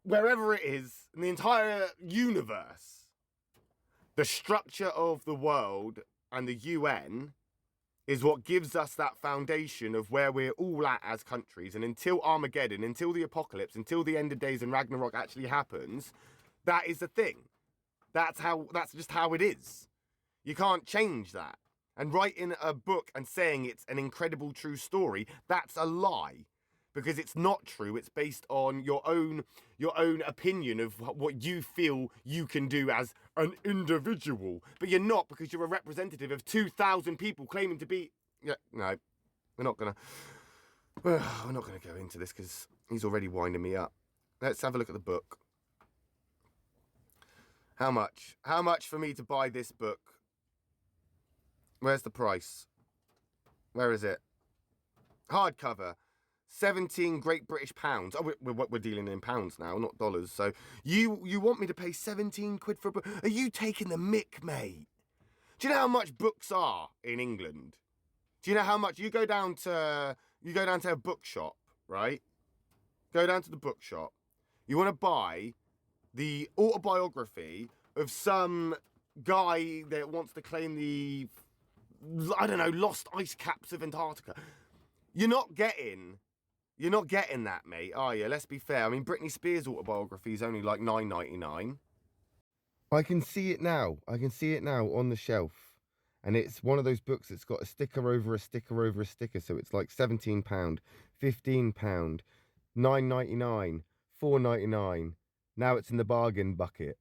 wherever it is, in the entire universe, the structure of the world and the UN is what gives us that foundation of where we're all at as countries. And until Armageddon, until the apocalypse, until the end of days and Ragnarok actually happens, that is the thing. That's just how it is. You can't change that. And writing a book and saying it's an incredible true story, that's a lie. Because it's not true. It's based on your own opinion of what you feel you can do as an individual. But you're not, because you're a representative of 2,000 people claiming to be... Yeah, no, we're not gonna go into this because he's already winding me up. Let's have a look at the book. How much? How much for me to buy this book? Where's the price? Where is it? Hardcover. 17 Great British pounds. Oh, we're dealing in pounds now, not dollars. So you want me to pay 17 quid for a book? Are you taking the mick, mate? Do you know how much books are in England? Do you know how much? You go down to a bookshop, right? Go down to the bookshop. You want to buy the autobiography of some guy that wants to claim the, I don't know, lost ice caps of Antarctica. You're not getting that, mate, are you? Let's be fair. I mean, Britney Spears' autobiography is only like $9.99. I can see it now. On the shelf. And it's one of those books that's got a sticker over a sticker over a sticker. So it's like £17, £15, $9.99, $4.99. Now it's in the bargain bucket.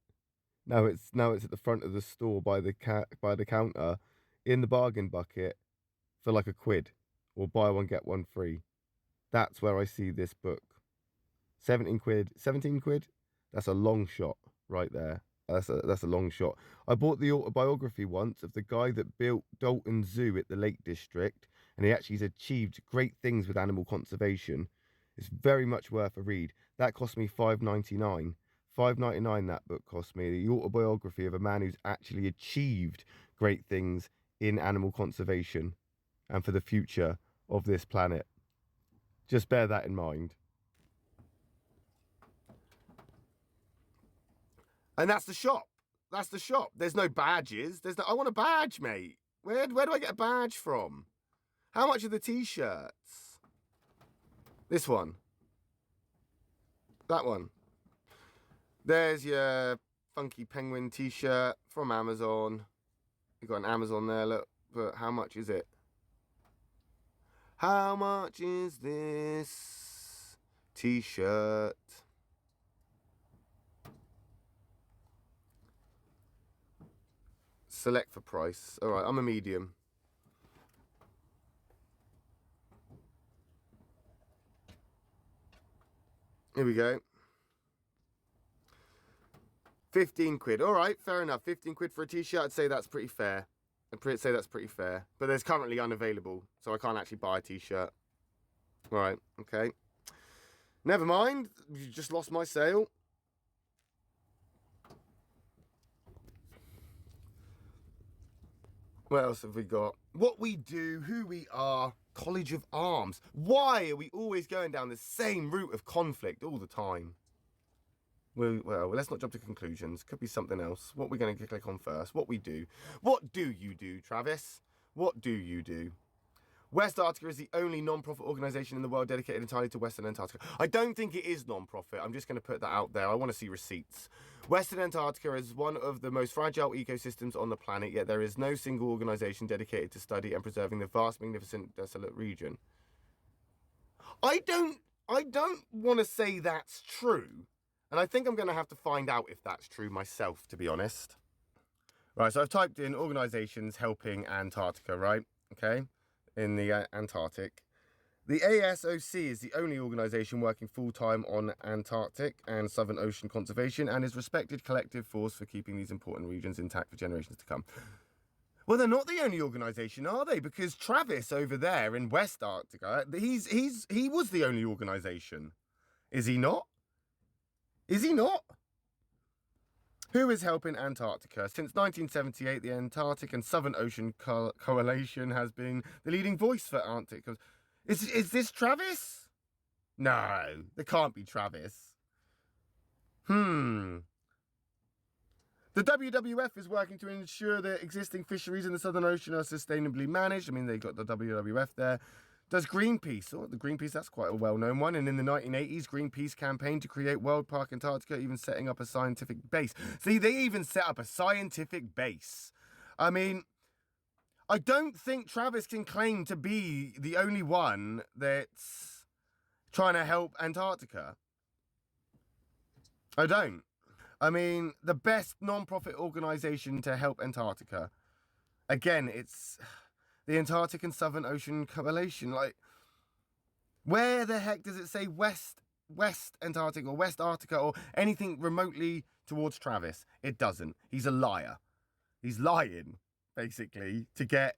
Now it's at the front of the store by the counter in the bargain bucket for like £1 or buy one get one free. That's where I see this book. 17 quid, 17 quid. That's a long shot right there. That's a long shot. I bought the autobiography once of the guy that built Dalton Zoo at the Lake District, and he actually has achieved great things with animal conservation. It's very much worth a read. That cost me £5.99. £5.99 that book cost me. The autobiography of a man who's actually achieved great things in animal conservation and for the future of this planet. Just bear that in mind. And that's the shop. That's the shop. There's no badges. I want a badge, mate. Where do I get a badge from? How much are the t-shirts? This one. That one. There's your funky penguin t-shirt from Amazon. You've got an Amazon there, look. But how much is it? How much is this t-shirt? Select for price. All right, I'm a medium. Here we go. 15 quid. All right, fair enough. 15 quid for a t-shirt. I'd say that's pretty fair. I'd say that's pretty fair. But there's currently unavailable, so I can't actually buy a t-shirt. All right, okay. Never mind. You just lost my sale. What else have we got? What we do, who we are, College of Arms. Why are we always going down the same route of conflict all the time? Well, let's not jump to conclusions. Could be something else. What we're going to click on first. What we do. What do you do, Travis? What do you do? Westarctica is the only non-profit organisation in the world dedicated entirely to Western Antarctica. I don't think it is non-profit. I'm just going to put that out there. I want to see receipts. Western Antarctica is one of the most fragile ecosystems on the planet, yet there is no single organisation dedicated to study and preserving the vast, magnificent, desolate region. I don't want to say that's true. And I think I'm going to have to find out if that's true myself, to be honest. Right, so I've typed in organisations helping Antarctica, right? Okay, in the Antarctic. The ASOC is the only organisation working full-time on Antarctic and Southern Ocean conservation and is respected collective force for keeping these important regions intact for generations to come. Well, they're not the only organisation, are they? Because Travis over there in Westarctica, he was the only organisation. Is he not? Is he not? Who is helping Antarctica? Since 1978, the Antarctic and Southern Ocean Coalition has been the leading voice for Arctic. Is this Travis? No, there can't be Travis. The WWF is working to ensure that existing fisheries in the Southern Ocean are sustainably managed. I mean, they got the WWF there. Does Greenpeace, the Greenpeace, that's quite a well-known one. And in the 1980s, Greenpeace campaigned to create World Park Antarctica, even setting up a scientific base. See, they even set up a scientific base. I mean, I don't think Travis can claim to be the only one that's trying to help Antarctica. I don't. I mean, the best non-profit organisation to help Antarctica. Again, it's the Antarctic and Southern Ocean Coalition. Like, where the heck does it say West Antarctic or Westarctica or anything remotely towards Travis? It doesn't. He's a liar. He's lying, basically, to get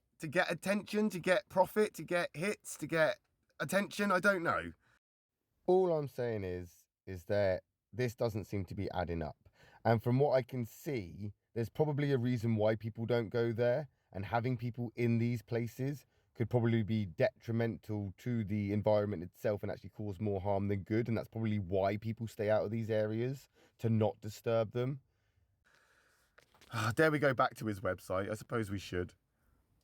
attention, to get profit, to get hits, to get attention. I don't know. All I'm saying is that this doesn't seem to be adding up. And from what I can see, there's probably a reason why people don't go there. And having people in these places could probably be detrimental to the environment itself and actually cause more harm than good. And that's probably why people stay out of these areas, to not disturb them. There we go, back to his website. I suppose we should.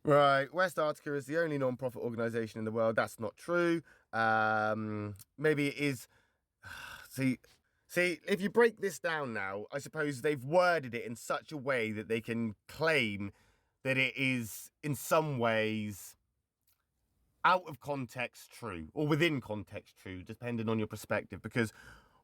Right, Westarctica is the only non-profit organisation in the world. That's not true. Maybe it is. See, if you break this down now, I suppose they've worded it in such a way that they can claim that it is in some ways out of context true, or within context true, depending on your perspective. Because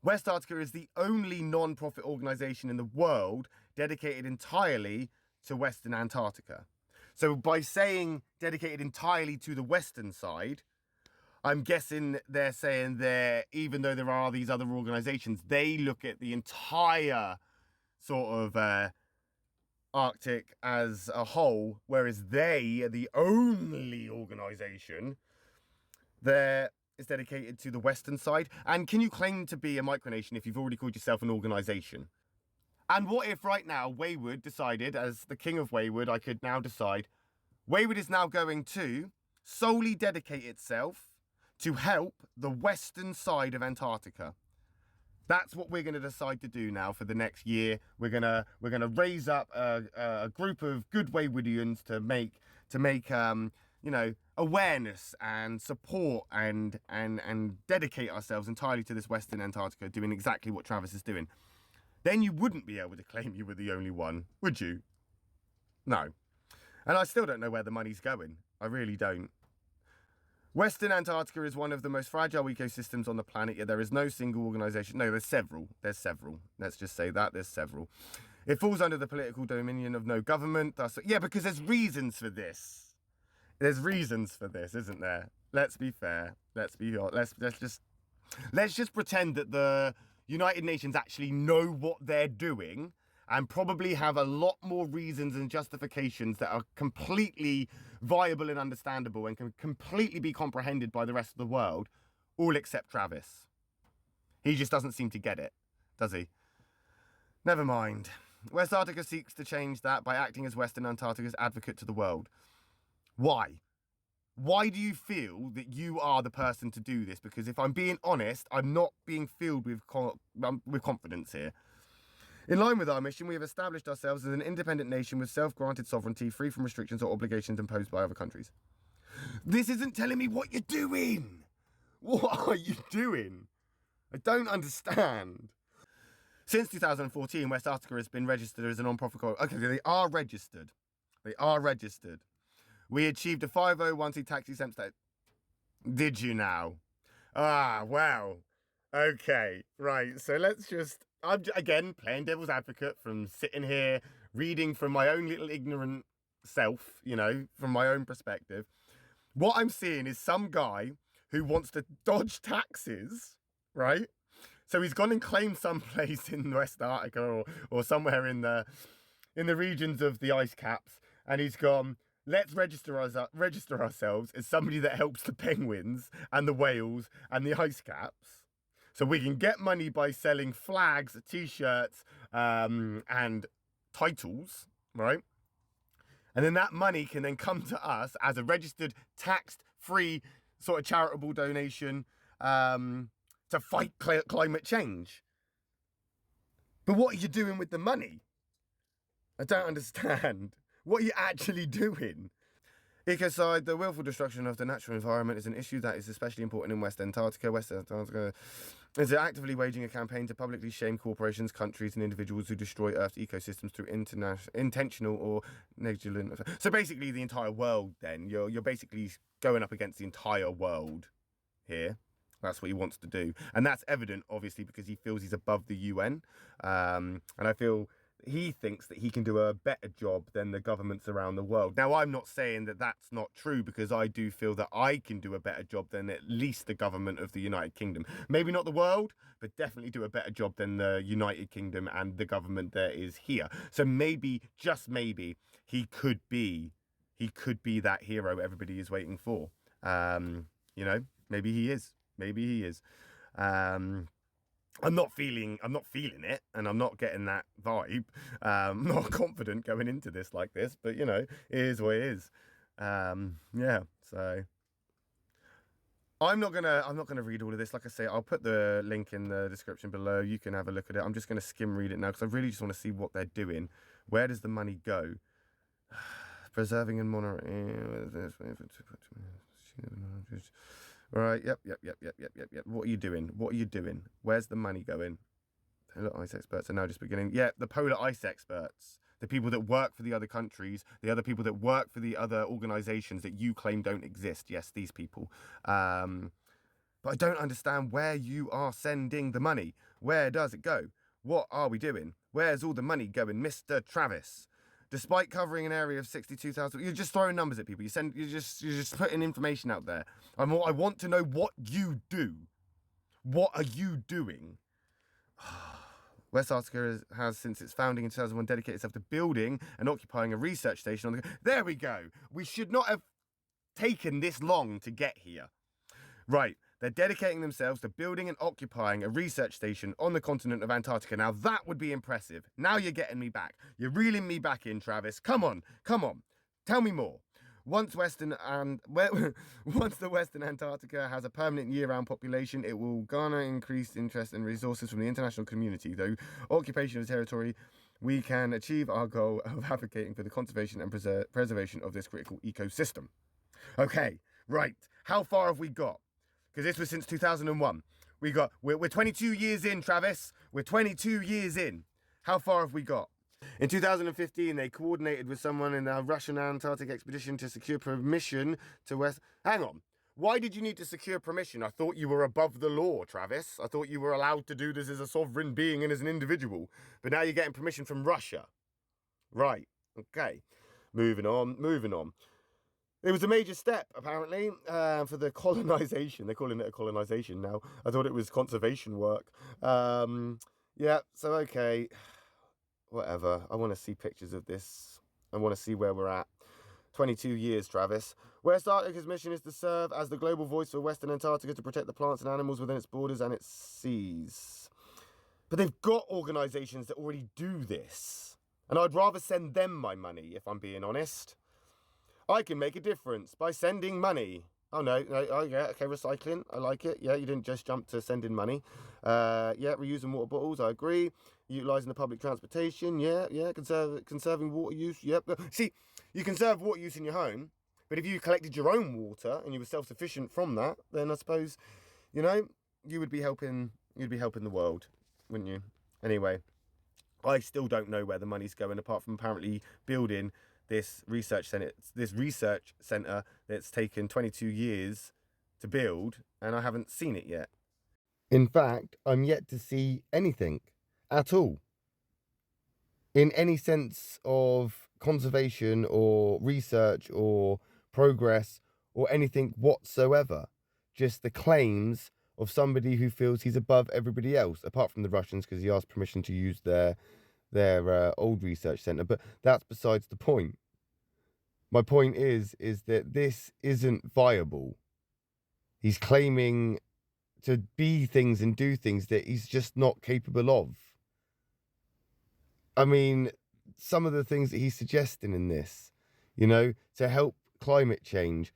Westarctica is the only non-profit organisation in the world dedicated entirely to Western Antarctica. So by saying dedicated entirely to the western side, I'm guessing they're saying even though there are these other organisations, they look at the entire sort of Arctic as a whole, whereas they are the only organisation there is dedicated to the western side. And can you claim to be a micronation if you've already called yourself an organisation? And what if right now Wayward decided, as the king of Wayward, I could now decide, Wayward is now going to solely dedicate itself to help the western side of Antarctica. That's what we're going to decide to do now for the next year. We're gonna raise up a group of good Waywardians to make awareness and support and dedicate ourselves entirely to this Western Antarctica, doing exactly what Travis is doing. Then you wouldn't be able to claim you were the only one, would you? No. And I still don't know where the money's going. I really don't. Western Antarctica is one of the most fragile ecosystems on the planet, yet there is no single organisation. No, there's several. Let's just say that. There's several. It falls under the political dominion of no government. Yeah, because there's reasons for this. There's reasons for this, isn't there? Let's be fair. Let's just pretend that the United Nations actually know what they're doing and probably have a lot more reasons and justifications that are completely viable and understandable and can completely be comprehended by the rest of the world, all except Travis. He just doesn't seem to get it, does he? Never mind. Westarctica seeks to change that by acting as Western Antarctica's advocate to the world. Why? Why do you feel that you are the person to do this? Because if I'm being honest, I'm not being filled with confidence here. In line with our mission, we have established ourselves as an independent nation with self-granted sovereignty, free from restrictions or obligations imposed by other countries. This isn't telling me what you're doing. What are you doing? I don't understand. Since 2014, Westarctica has been registered as a non-profit. Okay, they are registered. We achieved a 501c tax-exempt status. Did you now? Ah, well. Okay, right. So let's just... I'm, again, playing devil's advocate from sitting here, reading from my own little ignorant self, from my own perspective. What I'm seeing is some guy who wants to dodge taxes, right? So he's gone and claimed some place in West Antarctica or somewhere in the regions of the ice caps, and he's gone, let's register ourselves as somebody that helps the penguins and the whales and the ice caps. So we can get money by selling flags, t-shirts, and titles, right? And then that money can then come to us as a registered, tax-free sort of charitable donation to fight climate change. But what are you doing with the money? I don't understand. What are you actually doing? Ecocide, the willful destruction of the natural environment, is an issue that is especially important in West Antarctica. West Antarctica is actively waging a campaign to publicly shame corporations, countries, and individuals who destroy Earth's ecosystems through intentional or negligent. So basically, the entire world. Then you're basically going up against the entire world here. That's what he wants to do, and that's evident, obviously, because he feels he's above the UN, and I feel he thinks that he can do a better job than the governments around the world. Now, I'm not saying that that's not true, because I do feel that I can do a better job than at least the government of the United Kingdom. Maybe not the world, but definitely do a better job than the United Kingdom and the government that is here. So maybe, just maybe, he could be that hero everybody is waiting for. Maybe he is. I'm not feeling it, and I'm not getting that vibe. I'm not confident going into this like this, but it is what it is. So I'm not gonna read all of this. Like I say, I'll put the link in the description below. You can have a look at it. I'm just gonna skim read it now because I really just want to see what they're doing. Where does the money go? Preserving and monitoring. Right, yep. What are you doing? Where's the money going? Polar ice experts are now just beginning. Yeah, the polar ice experts. The people that work for the other countries, the other people that work for the other organisations that you claim don't exist. Yes, these people. But but I don't understand where you are sending the money. Where does it go? What are we doing? Where's all the money going, Mr. Travis? Despite covering an area of 62,000, you're just throwing numbers at people. You're just putting information out there. I want to know what you do. What are you doing? Westarctica has, since its founding in 2001, dedicated itself to building and occupying a research station on the... There we go. We should not have taken this long to get here. Right. They're dedicating themselves to building and occupying a research station on the continent of Antarctica. Now, that would be impressive. Now you're getting me back. You're reeling me back in, Travis. Come on. Come on. Tell me more. Once the Western Antarctica has a permanent year-round population, it will garner increased interest and resources from the international community. Though occupation of territory, we can achieve our goal of advocating for the conservation and preservation of this critical ecosystem. Okay, right. How far have we got? Because this was since 2001. We're 22 years in, Travis. We're 22 years in. How far have we got? In 2015, they coordinated with someone in a Russian Antarctic expedition to secure permission to Hang on. Why did you need to secure permission? I thought you were above the law, Travis. I thought you were allowed to do this as a sovereign being and as an individual. But now you're getting permission from Russia. Right. Okay. Moving on. It was a major step, apparently, for the colonisation. They're calling it a colonisation now. I thought it was conservation work. Yeah, so okay. Whatever. I want to see pictures of this. I want to see where we're at. 22 years, Travis. Westarctica's mission is to serve as the global voice for Western Antarctica to protect the plants and animals within its borders and its seas. But they've got organisations that already do this. And I'd rather send them my money, if I'm being honest. I can make a difference by sending money. Oh, no, oh, yeah, okay, recycling, I like it. Yeah, you didn't just jump to sending money. Yeah, reusing water bottles, I agree. Utilising the public transportation, yeah, conserving water use, yep. See, you conserve water use in your home, but if you collected your own water and you were self-sufficient from that, then I suppose, you would be helping the world, wouldn't you? Anyway, I still don't know where the money's going, apart from apparently building this research centre that's taken 22 years to build, and I haven't seen it yet. In fact, I'm yet to see anything at all in any sense of conservation or research or progress or anything whatsoever. Just the claims of somebody who feels he's above everybody else, apart from the Russians, because he asked permission to use their old research centre, but that's besides the point. My point is that this isn't viable. He's claiming to be things and do things that he's just not capable of. I mean, some of the things that he's suggesting in this, to help climate change,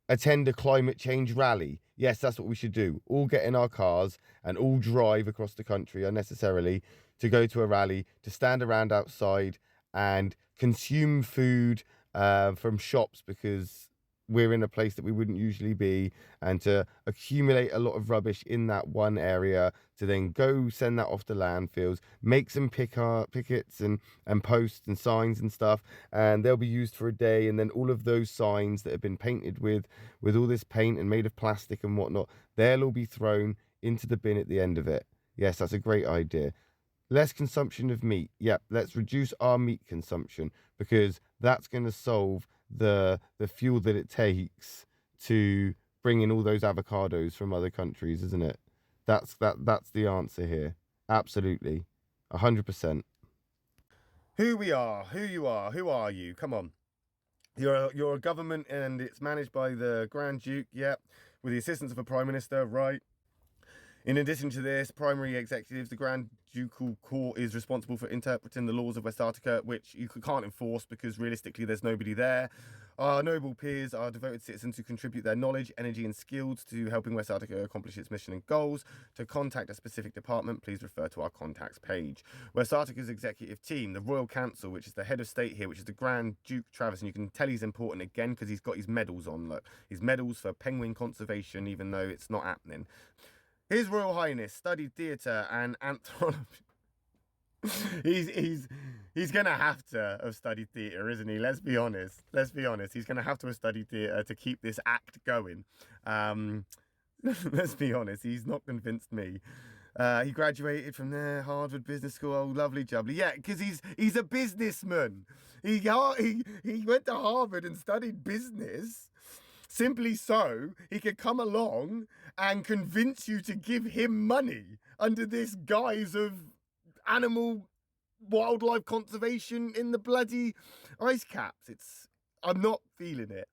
attend a climate change rally. Yes, that's what we should do. All get in our cars and all drive across the country unnecessarily to go to a rally, to stand around outside and consume food from shops because we're in a place that we wouldn't usually be, and to accumulate a lot of rubbish in that one area, to then go send that off to landfills, make some pickets and posts and signs and stuff, and they'll be used for a day, and then all of those signs that have been painted with all this paint and made of plastic and whatnot, they'll all be thrown into the bin at the end of it. Yes, that's a great idea. Less consumption of meat. Yep, let's reduce our meat consumption, because that's going to solve the fuel that it takes to bring in all those avocados from other countries, isn't it? That's the answer here. Absolutely. 100%. Who you are you? Come on. You're a government and it's managed by the Grand Duke, yep, with the assistance of a Prime Minister, right? In addition to this, primary executives, the Grand Ducal Court is responsible for interpreting the laws of Westarctica, which you can't enforce because realistically there's nobody there. Our noble peers are devoted citizens who contribute their knowledge, energy and skills to helping Westarctica accomplish its mission and goals. To contact a specific department, please refer to our contacts page. Westarctica's executive team, the Royal Council, which is the head of state here, which is the Grand Duke Travis, and you can tell he's important again because he's got his medals on. Look, his medals for penguin conservation, even though it's not happening. His Royal Highness studied theatre and anthropology. He's gonna have to have studied theatre, isn't he? Let's be honest. He's gonna have to have studied theatre to keep this act going. Let's be honest, he's not convinced me. He graduated from there, Harvard Business School. Oh, lovely jubbly. Yeah, because he's a businessman. He went to Harvard and studied business simply so he could come along and convince you to give him money under this guise of animal wildlife conservation in the bloody ice caps. I'm not feeling it.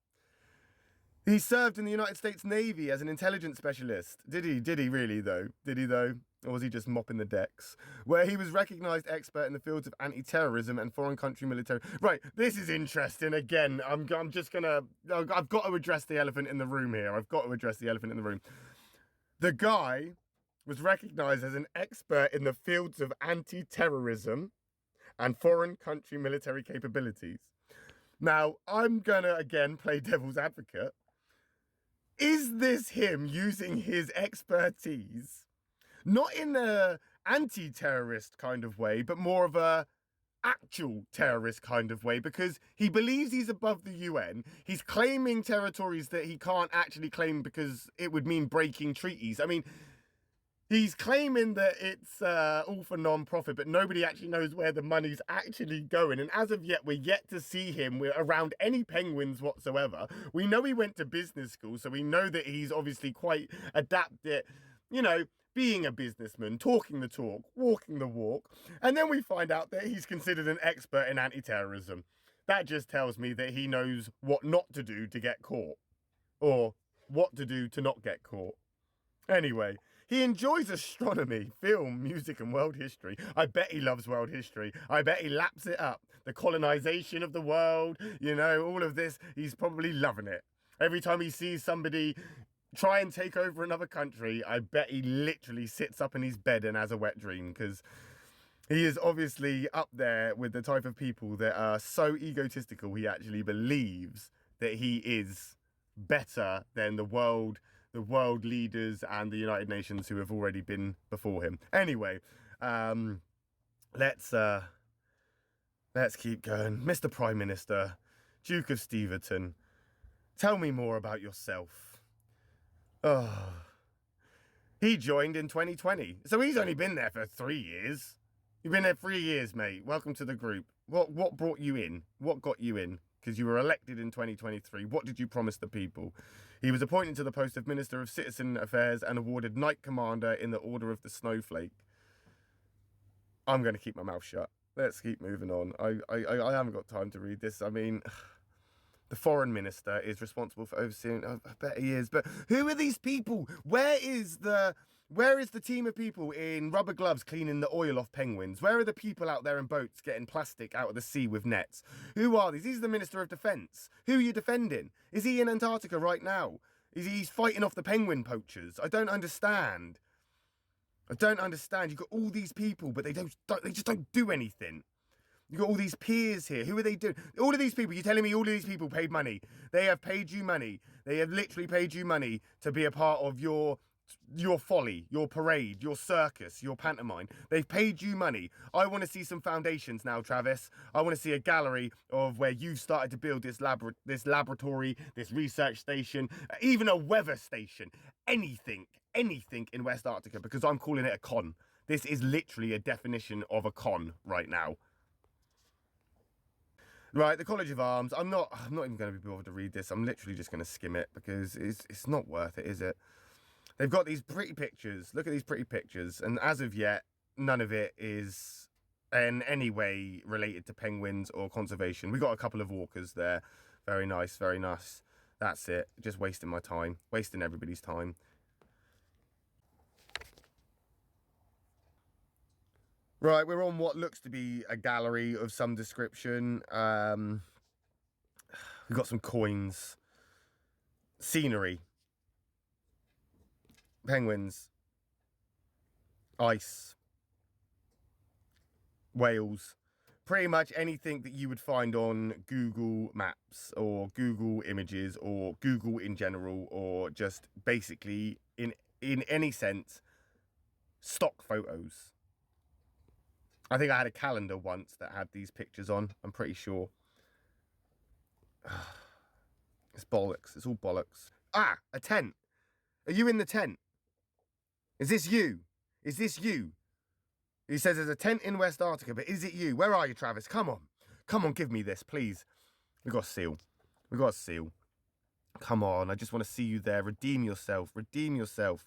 He served in the United States Navy as an intelligence specialist. Did he? Did he really, though? Did he, though? Or was he just mopping the decks? Where he was recognised expert in the fields of anti-terrorism and foreign country military. Right, this is interesting. Again, I've got to address the elephant in the room here. I've got to address the elephant in the room. The guy was recognised as an expert in the fields of anti-terrorism and foreign country military capabilities. Now, I'm going to, again, play devil's advocate. Is this him using his expertise, not in a anti-terrorist kind of way, but more of a actual terrorist kind of way, because he believes he's above the UN. He's claiming territories that he can't actually claim because it would mean breaking treaties. I mean, he's claiming that it's all for non-profit, but nobody actually knows where the money's actually going. And as of yet, we're yet to see him around any penguins whatsoever. We know he went to business school, so we know that he's obviously quite adept at, you know, being a businessman, talking the talk, walking the walk. And then we find out that he's considered an expert in anti-terrorism. That just tells me that he knows what not to do to get caught, or what to do to not get caught. Anyway, he enjoys astronomy, film, music, and world history. I bet he loves world history. I bet he laps it up. The colonization of the world, you know, all of this, he's probably loving it. Every time he sees somebody try and take over another country, I bet he literally sits up in his bed and has a wet dream, because he is obviously up there with the type of people that are so egotistical he actually believes that he is better than the world leaders and the United Nations who have already been before him. Anyway, let's keep going. Mr. Prime Minister, Duke of Steventon, tell me more about yourself. Oh, he joined in 2020, so he's only been there for 3 years. You've been there 3 years, mate. Welcome to the group. What brought you in? What got you in? Because you were elected in 2023. What did you promise the people? He was appointed to the post of Minister of Citizen Affairs and awarded Knight Commander in the Order of the Snowflake. I'm going to keep my mouth shut. Let's keep moving on. I haven't got time to read this. I mean, the foreign minister is responsible for overseeing. I bet he is. But who are these people? Where is the team of people in rubber gloves cleaning the oil off penguins? Where are the people out there in boats getting plastic out of the sea with nets? Who are these? He's the Minister of Defence. Who are you defending? Is he in Antarctica right now? He's fighting off the penguin poachers? I don't understand. You've got all these people, but they just don't do anything. You've got all these peers here. Who are they doing? All of these people, you're telling me all of these people paid money. They have paid you money. They have literally paid you money to be a part of your folly, your parade, your circus, your pantomime. They've paid you money. I want to see some foundations now, Travis. I want to see a gallery of where you started to build this laboratory, this research station, even a weather station, anything in Westarctica, because I'm calling it a con. This is literally a definition of a con right now. Right, the College of Arms. I'm not even going to be bothered to read this. I'm literally just going to skim it because it's not worth it, is it? They've got these pretty pictures. Look at these pretty pictures. And as of yet, none of it is in any way related to penguins or conservation. We got a couple of walkers there. Very nice, very nice. That's it. Just wasting my time. Wasting everybody's time. Right, we're on what looks to be a gallery of some description. We've got some coins. Scenery. Penguins. Ice. Whales. Pretty much anything that you would find on Google Maps or Google Images or Google in general, or just basically in any sense, stock photos. I think I had a calendar once that had these pictures on. I'm pretty sure. It's bollocks. It's all bollocks. Ah, a tent. Are you in the tent? Is this you? Is this you? He says there's a tent in Westarctica, but is it you? Where are you, Travis? Come on. Come on, give me this, please. We got a seal. We got a seal. Come on, I just want to see you there. Redeem yourself. Redeem yourself.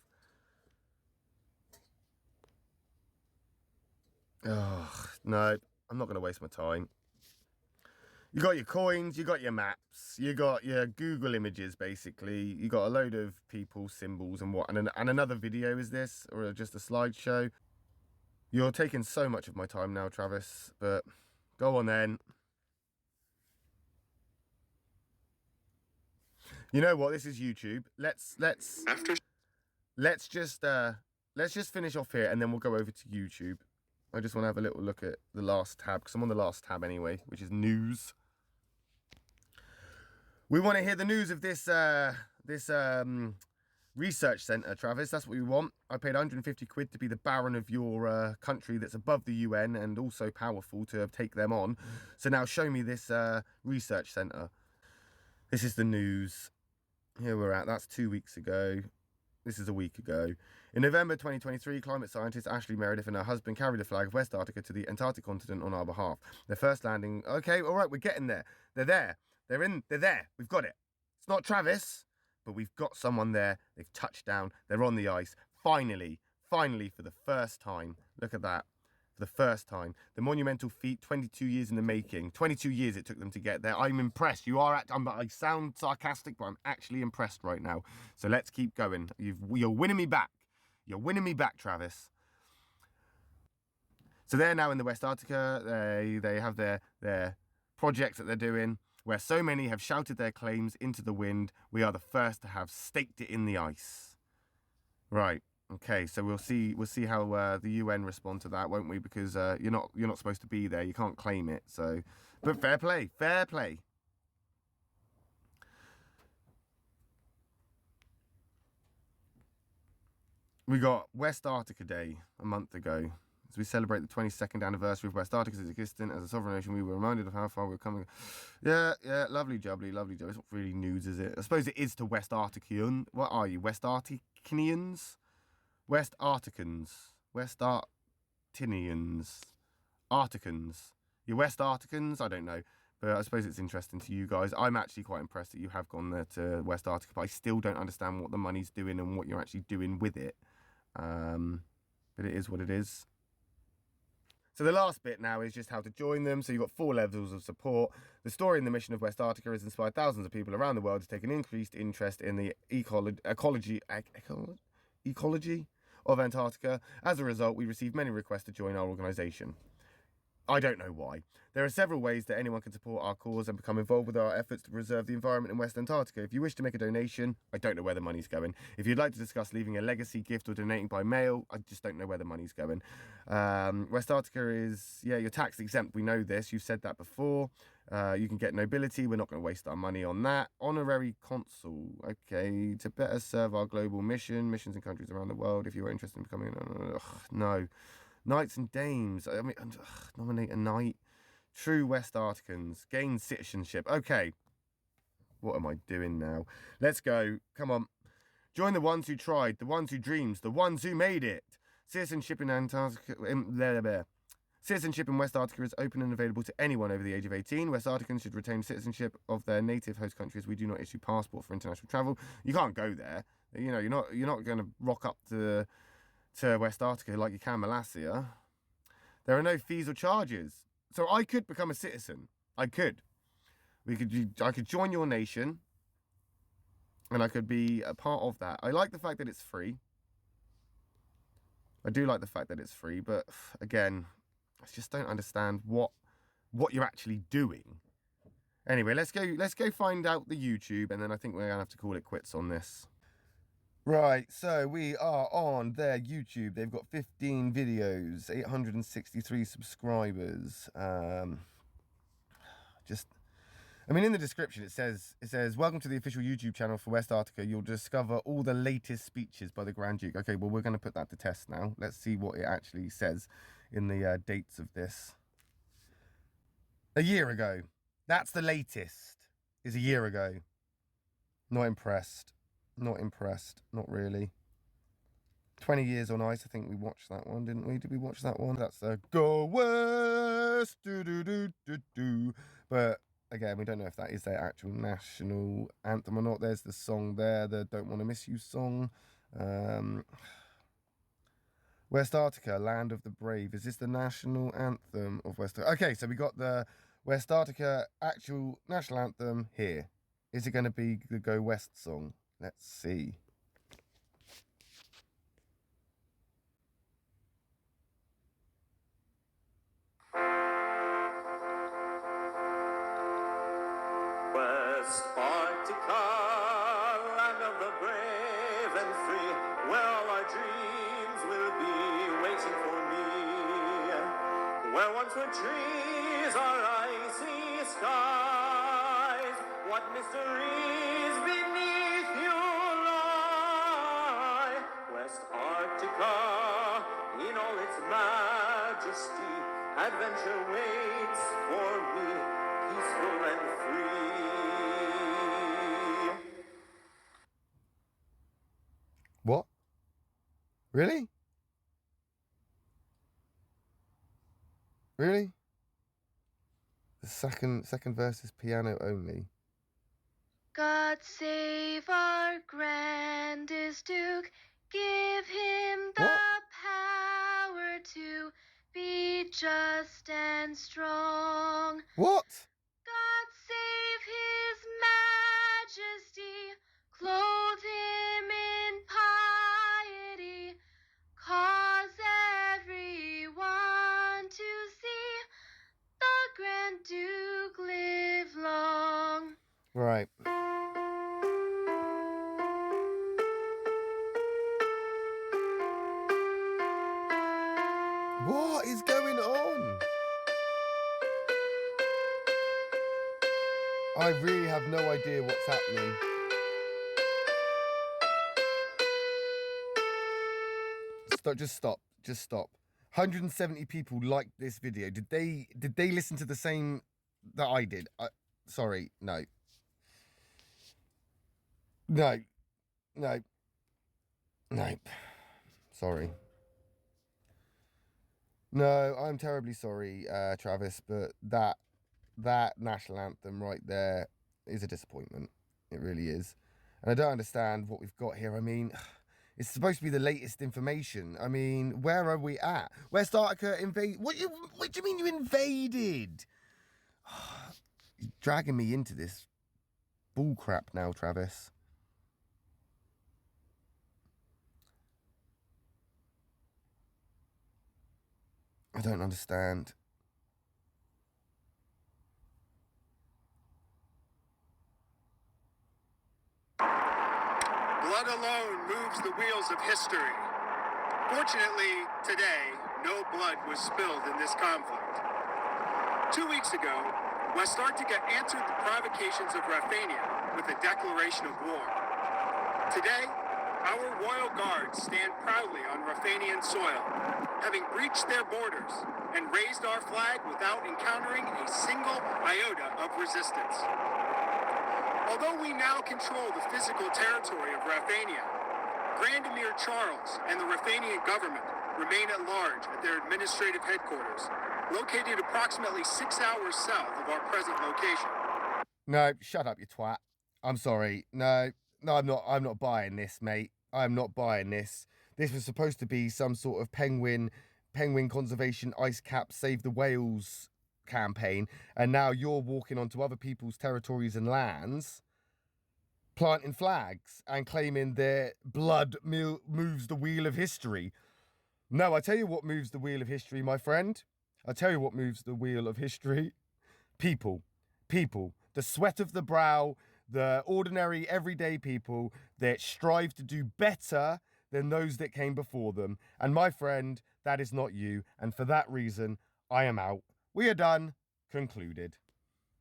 Oh, no, I'm not going to waste my time. You got your coins, you got your maps, you got your Google images, basically. You got a load of people, symbols, and what. And another video is this, or just a slideshow. You're taking so much of my time now, Travis, but go on then. You know what? This is YouTube. Let's just finish off here, and then we'll go over to YouTube. I just want to have a little look at the last tab, because I'm on the last tab anyway, which is news. We want to hear the news of this research centre, Travis. That's what we want. I paid 150 quid to be the baron of your country that's above the UN and also powerful to take them on. So now show me this research centre. This is the news. Here we're at. That's 2 weeks ago. This is a week ago. In November 2023, climate scientist Ashley Meredith and her husband carried the flag of Westarctica to the Antarctic continent on our behalf. Their first landing... Okay, all right, we're getting there. They're there. They're there. We've got it. It's not Travis, but we've got someone there. They've touched down. They're on the ice. Finally, for the first time. Look at that. For the first time. The monumental feat, 22 years in the making. 22 years it took them to get there. I'm impressed. I sound sarcastic, but I'm actually impressed right now. So let's keep going. You're winning me back. You're winning me back, Travis. So they're now in the Westarctica. They have their projects that they're doing, where so many have shouted their claims into the wind. We are the first to have staked it in the ice. Right. Okay. So we'll see how the UN respond to that, won't we? Because you're not supposed to be there. You can't claim it. So, but fair play. Fair play. We got Westarctica Day a month ago. As we celebrate the 22nd anniversary of Westarctica's existence as a sovereign nation, we were reminded of how far we're coming. Yeah, lovely jubbly, lovely jubbly. It's not really news, is it? I suppose it is to Westartician. What are you, Westarticians? Westarticans. Westartinians. Articans. You Westarticans? I don't know. But I suppose it's interesting to you guys. I'm actually quite impressed that you have gone there to Westarctica, but I still don't understand what the money's doing and what you're actually doing with it. But it is what it is. So the last bit now is just how to join them. So you've got 4 levels of support. The story and the mission of Westarctica has inspired thousands of people around the world to take an increased interest in the ecology of Antarctica. As a result, we received many requests to join our organisation. I don't know why. There are several ways that anyone can support our cause and become involved with our efforts to preserve the environment in West Antarctica. If you wish to make a donation, I don't know where the money's going. If you'd like to discuss leaving a legacy gift or donating by mail, I just don't know where the money's going. Westarctica is, you're tax exempt. We know this. You've said that before. You can get nobility. We're not going to waste our money on that. Honorary consul. Okay. To better serve our global missions in countries around the world. If you are interested in becoming... no. Knights and dames. I mean, nominate a knight. True Westarticans. Gain citizenship. Okay. What am I doing now? Let's go. Come on. Join the ones who tried, the ones who dreamed, the ones who made it. Citizenship in Antarctica. Citizenship in Westarctica is open and available to anyone over the age of 18. Westarcticans should retain citizenship of their native host countries. We do not issue passport for international travel. You can't go there. You know, you're not going to rock up to Westarctica like you can Mollassia. There are no fees or charges. So I could become a citizen. I could join your nation and I could be a part of that. I like the fact that it's free. I do like the fact that it's free, but again, I just don't understand what you're actually doing. Anyway, let's go find out the YouTube, and then I think we're gonna have to call it quits on this. Right, so we are on their YouTube. They've got 15 videos, 863 subscribers. In the description it says, welcome to the official YouTube channel for Westarctica. You'll discover all the latest speeches by the Grand Duke. Okay, well, we're going to put that to test now. Let's see what it actually says in the dates of this. A year ago. That's the latest. Is a year ago. Not impressed. Not impressed. Not really. 20 Years on Ice, I think we watched that one, didn't we? Did we watch that one? That's the Go West, do do do do do. But again, we don't know if that is their actual national anthem or not. There's the song there, the Don't Want to Miss You song. Westarctica, Land of the Brave. Is this the national anthem of Westarctica? Okay, so we got the Westarctica actual national anthem here. Is it going to be the Go West song? Let's see. Westarctica, land of the brave and free, where all our dreams will be waiting for me. Where once were trees or icy skies, what mysteries beneath you lie. Westarctica, in all its majesty, adventure waits for me, peaceful and free. What? Really? Really? The second verse is piano only. God save our grandest Duke, give him the power to be just and strong. What? God save his majesty, clothe him in piety, cause everyone to see the Grand Duke live long. Right. What is going on? I really have no idea what's happening. Just stop. 170 people liked this video. Did they listen to the same that I did? Sorry, no. No. Sorry. No, I'm terribly sorry, Travis, but that national anthem right there is a disappointment. It really is. And I don't understand what we've got here. I mean, it's supposed to be the latest information. I mean, where are we at? Westarctica invade. What do you mean you invaded? You're dragging me into this bullcrap now, Travis. I don't understand. Blood alone moves the wheels of history. Fortunately, today, no blood was spilled in this conflict. 2 weeks ago, Westarctica answered the provocations of Raphania with a declaration of war. Today, our royal guards stand proudly on Raphanian soil, having breached their borders and raised our flag without encountering a single iota of resistance. Although we now control the physical territory of Raphania, Grand Emir Charles and the Raphanian government remain at large at their administrative headquarters, located approximately 6 hours south of our present location. No, shut up, you twat. I'm sorry. No, I'm not buying this, mate. I'm not buying this. This was supposed to be some sort of penguin conservation ice cap save the whales campaign, and now you're walking onto other people's territories and lands, planting flags and claiming their blood moves the wheel of history. No, I tell you what moves the wheel of history, my friend. I tell you what moves the wheel of history. People. The sweat of the brow, the ordinary, everyday people that strive to do better than those that came before them. And my friend, that is not you. And for that reason, I am out. We are done. Concluded.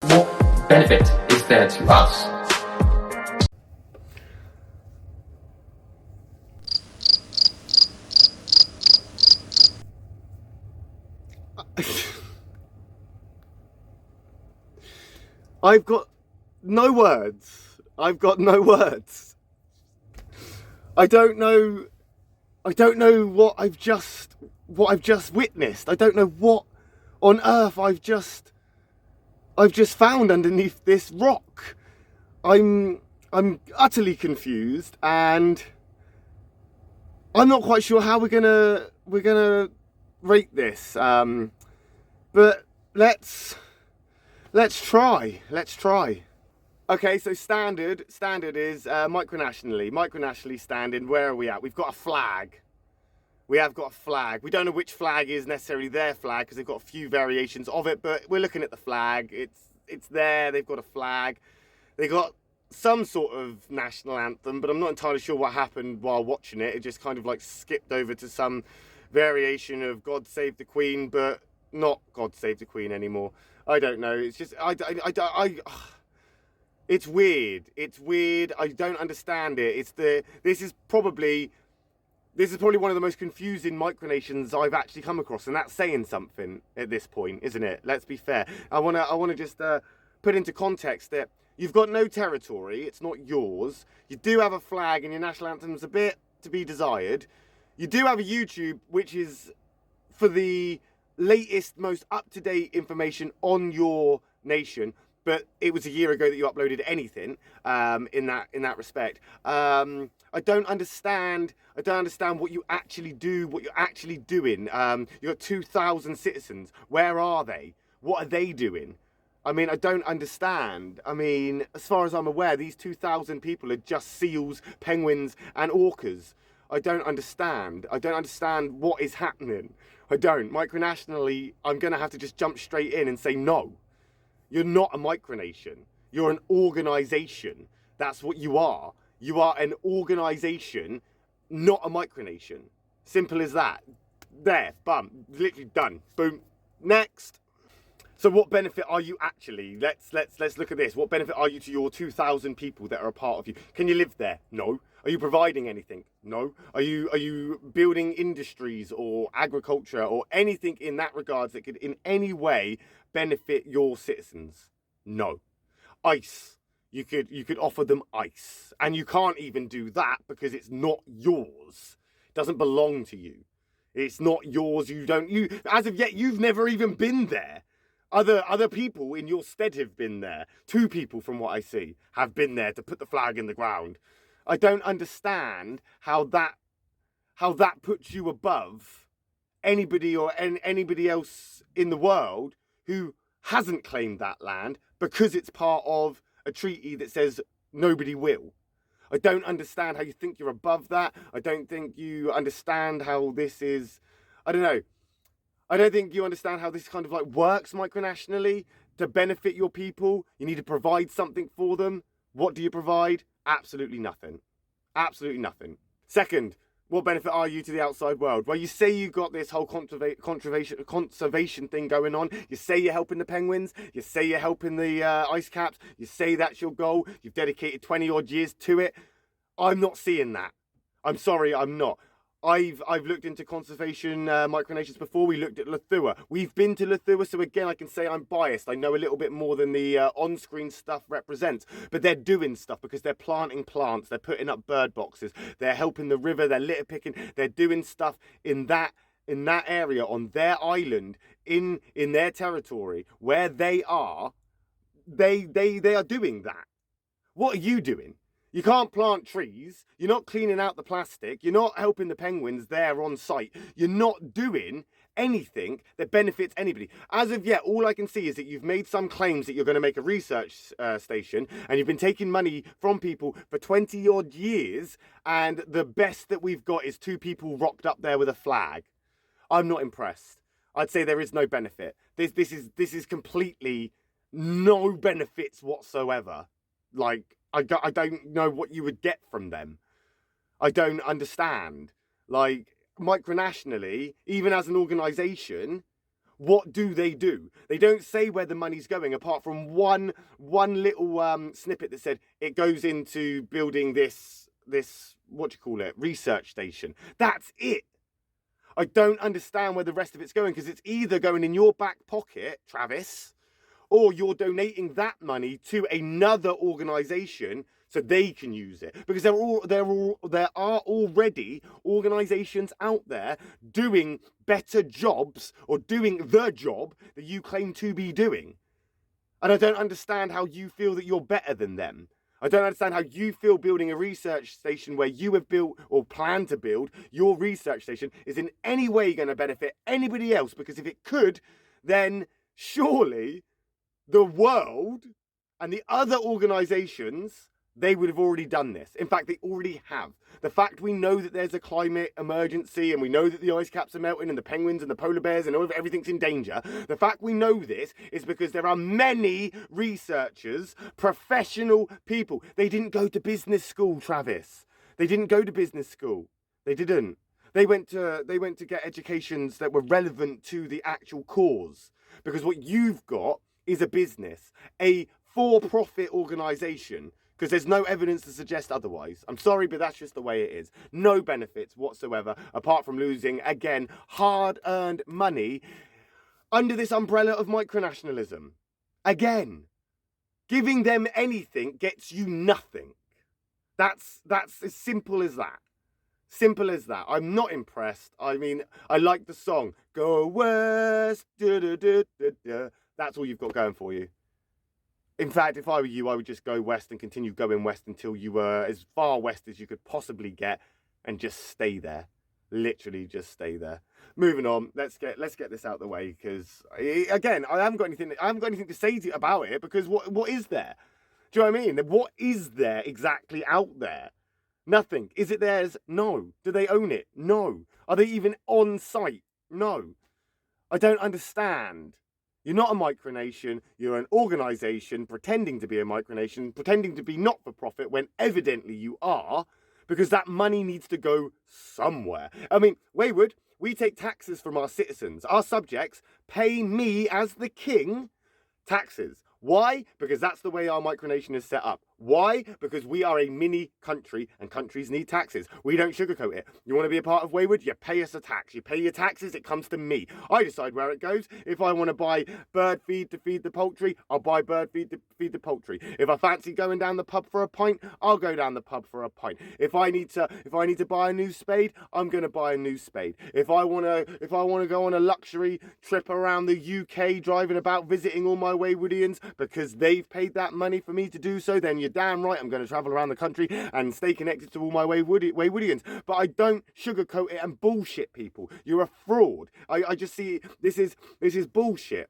What benefit is there to us? I've got no words. I don't know what I've just witnessed. I don't know what on earth I've just found underneath this rock. I'm utterly confused, and I'm not quite sure how we're gonna rate this. But let's try. Okay, so standard is micronationally standard. Where are we at? We've got a flag. We have got a flag. We don't know which flag is necessarily their flag because they've got a few variations of it, but we're looking at the flag. It's there. They've got a flag. They got some sort of national anthem, but I'm not entirely sure what happened while watching it. It just kind of like skipped over to some variation of God Save the Queen, but not God Save the Queen anymore. I don't know. It's just it's weird. It's weird. I don't understand it. This is probably one of the most confusing micronations I've actually come across, and that's saying something at this point, isn't it? Let's be fair. I wanna just put into context that you've got no territory. It's not yours. You do have a flag, and your national anthem's a bit to be desired. You do have a YouTube, which is for the latest, most up-to-date information on your nation. But it was a year ago that you uploaded anything in that respect. I don't understand what you actually do, what you're actually doing. You've got 2,000 citizens. Where are they? What are they doing? I mean, I don't understand. I mean, as far as I'm aware, these 2,000 people are just seals, penguins, and orcas. I don't understand. I don't understand what is happening. I don't. Micronationally, I'm going to have to just jump straight in and say no. You're not a micronation. You're an organisation. That's what you are. You are an organisation, not a micronation. Simple as that. There, bum, literally done. Boom. Next. So what benefit are you actually? Let's look at this. What benefit are you to your 2,000 people that are a part of you? Can you live there? No. Are you providing anything? No. Are you building industries or agriculture or anything in that regards that could in any way benefit your citizens? No. Ice. You could offer them ice, and you can't even do that because it's not yours. It doesn't belong to you. It's not yours. You as of yet you've never even been there. Other people in your stead have been there. 2 people, from what I see, have been there to put the flag in the ground. I don't understand how that puts you above anybody or anybody else in the world who hasn't claimed that land because it's part of a treaty that says nobody will. I don't understand how you think you're above that. I don't think you understand how this is. I don't know. I don't think you understand how this kind of like works micronationally. To benefit your people, you need to provide something for them. What do you provide? Absolutely nothing. Absolutely nothing. Second, what benefit are you to the outside world? Well, you say you've got this whole conservation thing going on. You say you're helping the penguins. You say you're helping the ice caps. You say that's your goal. You've dedicated 20 odd years to it. I'm not seeing that. I'm sorry, I'm not. I've looked into conservation micronations before. We looked at Luthua. We've been to Luthua, so again, I can say I'm biased. I know a little bit more than the on-screen stuff represents, but they're doing stuff because they're planting plants. They're putting up bird boxes. They're helping the river. They're litter picking. They're doing stuff in that area on their island, in their territory where they are. They are doing that. What are you doing? You can't plant trees. You're not cleaning out the plastic. You're not helping the penguins there on site. You're not doing anything that benefits anybody. As of yet, all I can see is that you've made some claims that you're going to make a research station, and you've been taking money from people for 20 odd years, and the best that we've got is 2 people rocked up there with a flag. I'm not impressed. I'd say there is no benefit. This is completely no benefits whatsoever. Like, I don't know what you would get from them. I don't understand. Like, micronationally, even as an organisation, what do? They don't say where the money's going, apart from one little snippet that said it goes into building this research station. That's it. I don't understand where the rest of it's going, because it's either going in your back pocket, Travis, or you're donating that money to another organisation so they can use it, because there are already organizations out there doing better jobs, or doing the job that you claim to be doing. And I don't understand how you feel that you're better than them. I don't understand how you feel building a research station where you have built or plan to build your research station is in any way going to benefit anybody else, because if it could, then surely the world and the other organizations, they would have already done this. In fact, they already have. The fact we know that there's a climate emergency, and we know that the ice caps are melting and the penguins and the polar bears and everything's in danger. The fact we know this is because there are many researchers, professional people. They didn't go to business school, Travis. They didn't go to business school. They didn't. They went to get educations that were relevant to the actual cause. Because what you've got is a business, a for-profit organization, because there's no evidence to suggest otherwise. I'm sorry, but that's just the way it is. No benefits whatsoever, apart from losing, again, hard-earned money under this umbrella of micronationalism. Again, giving them anything gets you nothing. That's as simple as that. Simple as that. I'm not impressed. I mean, I like the song, Go West, da-da-da-da-da. That's all you've got going for you. In fact, if I were you, I would just go west and continue going west until you were as far west as you could possibly get, and just stay there. Literally just stay there. Moving on, let's get this out of the way, because again, I haven't got anything to say about it, because what is there? Do you know what I mean? What is there exactly out there? Nothing. Is it theirs? No. Do they own it? No. Are they even on site? No. I don't understand. You're not a micronation, you're an organisation pretending to be a micronation, pretending to be not-for-profit when evidently you are, because that money needs to go somewhere. I mean, Wayward, we take taxes from our citizens. Our subjects pay me as the king taxes. Why? Because that's the way our micronation is set up. Why? Because we are a mini country, and countries need taxes. We don't sugarcoat it. You want to be a part of Wayward? You pay us a tax. You pay your taxes, it comes to me. I decide where it goes. If I want to buy bird feed to feed the poultry, I'll buy bird feed to feed the poultry. If I fancy going down the pub for a pint, I'll go down the pub for a pint. If I need to buy a new spade, I'm going to buy a new spade. If I want to go on a luxury trip around the UK, driving about visiting all my Waywoodians because they've paid that money for me to do so, then you're damn right I'm going to travel around the country and stay connected to all my Waywoodians. But I don't sugarcoat it and bullshit people. You're a fraud. I just see this is bullshit.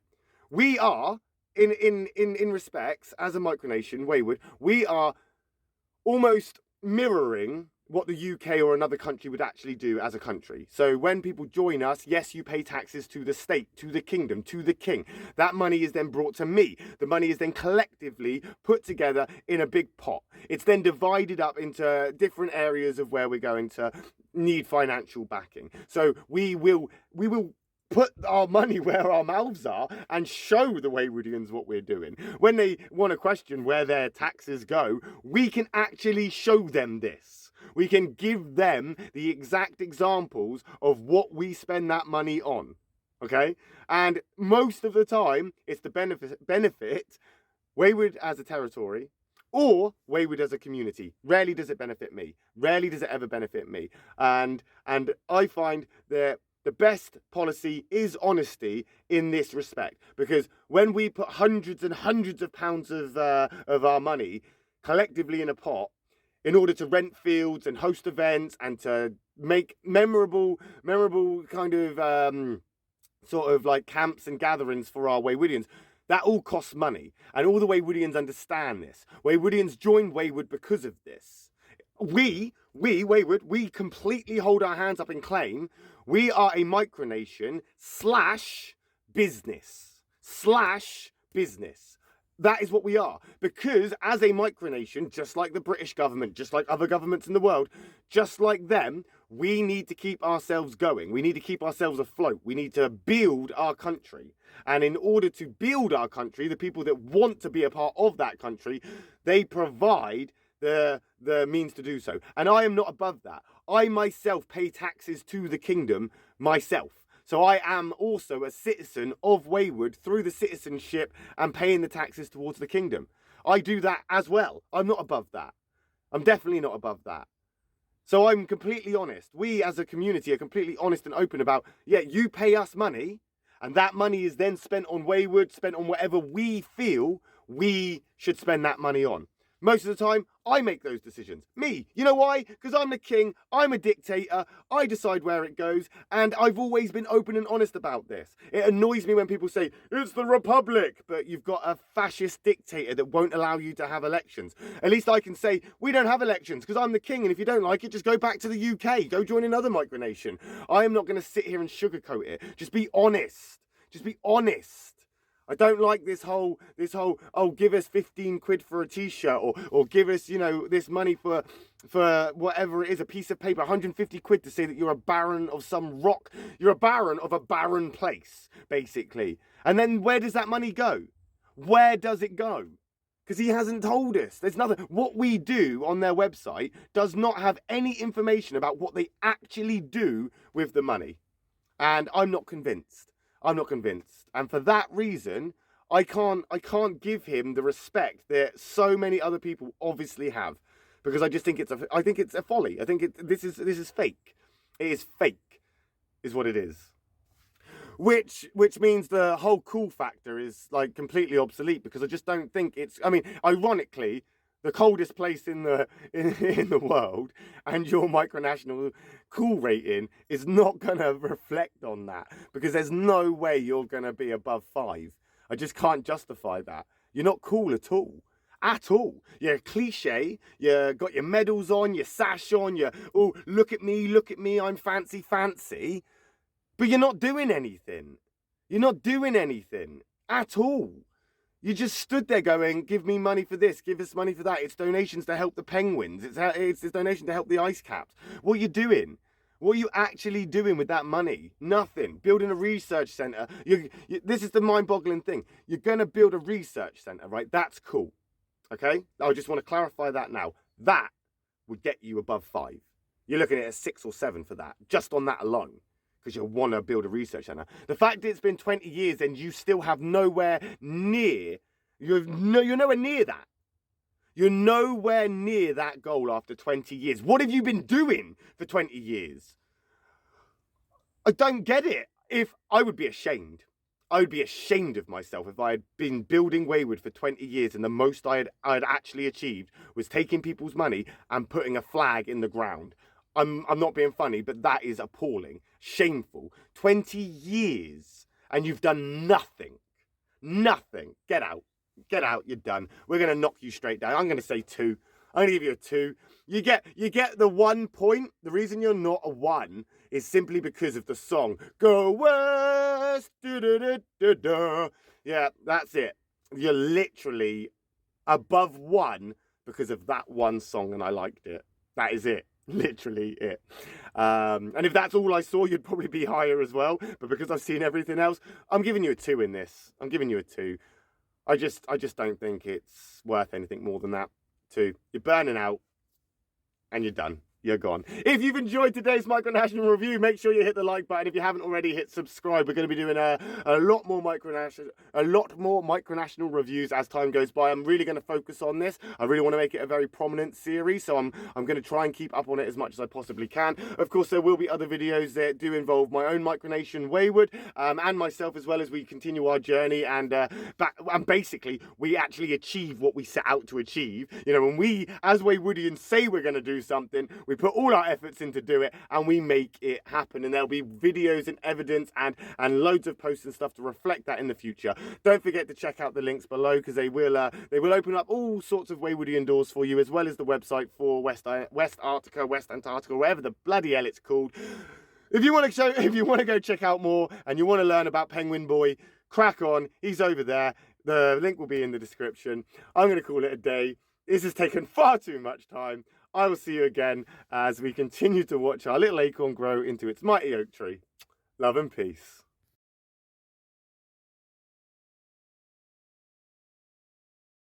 We are in respects as a micronation, Wayward, we are almost mirroring what the UK or another country would actually do as a country. So when people join us, yes, you pay taxes to the state, to the kingdom, to the king. That money is then brought to me. The money is then collectively put together in a big pot. It's then divided up into different areas of where we're going to need financial backing. So we will put our money where our mouths are and show the Waywoodians what we're doing. When they want to question where their taxes go, we can actually show them this. We can give them the exact examples of what we spend that money on, okay? And most of the time, it's the benefit Wayward as a territory or Wayward as a community. Rarely does it benefit me. Rarely does it ever benefit me. And I find that the best policy is honesty in this respect, because when we put hundreds and hundreds of pounds of our money collectively in a pot, in order to rent fields and host events and to make memorable kind of sort of like camps and gatherings for our Waywoodians, that all costs money. And all the Waywoodians understand this. Waywoodians joined Wayward because of this. We, Wayward, we completely hold our hands up and claim we are a micronation slash business. That is what we are. Because as a micronation, just like the British government, just like other governments in the world, just like them, we need to keep ourselves going. We need to keep ourselves afloat. We need to build our country. And in order to build our country, the people that want to be a part of that country, they provide the means to do so. And I am not above that. I myself pay taxes to the kingdom myself. So I am also a citizen of Wayward through the citizenship and paying the taxes towards the kingdom. I do that as well. I'm not above that. I'm definitely not above that. So I'm completely honest. We as a community are completely honest and open about, yeah, you pay us money, and that money is then spent on Wayward, spent on whatever we feel we should spend that money on. Most of the time, I make those decisions. Me. You know why? Because I'm the king, I'm a dictator, I decide where it goes, and I've always been open and honest about this. It annoys me when people say, it's the Republic, but you've got a fascist dictator that won't allow you to have elections. At least I can say, we don't have elections because I'm the king, and if you don't like it, just go back to the UK, go join another micronation. I am not going to sit here and sugarcoat it. Just be honest. Just be honest. I don't like this whole, oh, give us 15 quid for a t-shirt, or give us, you know, this money for whatever it is, a piece of paper, 150 quid to say that you're a baron of some rock. You're a baron of a barren place, basically. And then where does that money go? Where does it go? Because he hasn't told us. There's nothing. What we do on their website does not have any information about what they actually do with the money. And I'm not convinced. I'm not convinced. And for that reason, I can't give him the respect that so many other people obviously have, because I just think it's a folly. I think this is fake. It is fake, is what it is. Which means the whole cool factor is like completely obsolete, because I just don't think it's, I mean, ironically, the coldest place in the world, and your micronational cool rating is not going to reflect on that, because there's no way you're going to be above 5. I just can't justify that. You're not cool at all. At all. You're cliche, you got your medals on, your sash on, oh, look at me, I'm fancy, but you're not doing anything. You're not doing anything at all. You just stood there going, give me money for this, give us money for that. It's donations to help the penguins. It's donation to help the ice caps. What are you doing? What are you actually doing with that money? Nothing. Building a research centre. This is the mind-boggling thing. You're going to build a research centre, right? That's cool. Okay? I just want to clarify that now. That would get you above 5. You're looking at a 6 or 7 for that, just on that alone, because you want to build a research centre. The fact that it's been 20 years and you still have nowhere near, you're nowhere near that. You're nowhere near that goal after 20 years. What have you been doing for 20 years? I don't get it. If I would be ashamed. I would be ashamed of myself if I had been building Wayward for 20 years and the most I had actually achieved was taking people's money and putting a flag in the ground. I'm not being funny, but that is appalling. Shameful. 20 years and you've done nothing. Nothing. Get out. Get out. You're done. We're going to knock you straight down. I'm going to say 2. I'm going to give you a 2. You get the 1 point. The reason you're not a 1 is simply because of the song. Go West. Yeah, that's it. You're literally above 1 because of that one song, and I liked it. That is it. Literally it. And if that's all I saw, you'd probably be higher as well. But because I've seen everything else, I'm giving you a 2 in this. I'm giving you a 2. I just don't think it's worth anything more than that. 2. You're burning out and you're done. You're gone. If you've enjoyed today's micronational review, make sure you hit the like button. If you haven't already, hit subscribe. We're going to be doing a lot more micronational reviews as time goes by. I'm really going to focus on this. I really want to make it a very prominent series, so I'm going to try and keep up on it as much as I possibly can. Of course, there will be other videos that do involve my own micronation Wayward and myself, as well as we continue our journey and basically we actually achieve what we set out to achieve. You know, when we as Waywoodians say we're going to do something, we put all our efforts in to do it and we make it happen. And there'll be videos and evidence and loads of posts and stuff to reflect that in the future. Don't forget to check out the links below, because they will open up all sorts of Waywoodian doors for you, as well as the website for Westarctica, West Antarctica, whatever the bloody hell it's called. If you want to go check out more and you want to learn about Penguin Boy, crack on. He's over there. The link will be in the description. I'm going to call it a day. This has taken far too much time. I will see you again as we continue to watch our little acorn grow into its mighty oak tree. Love and peace.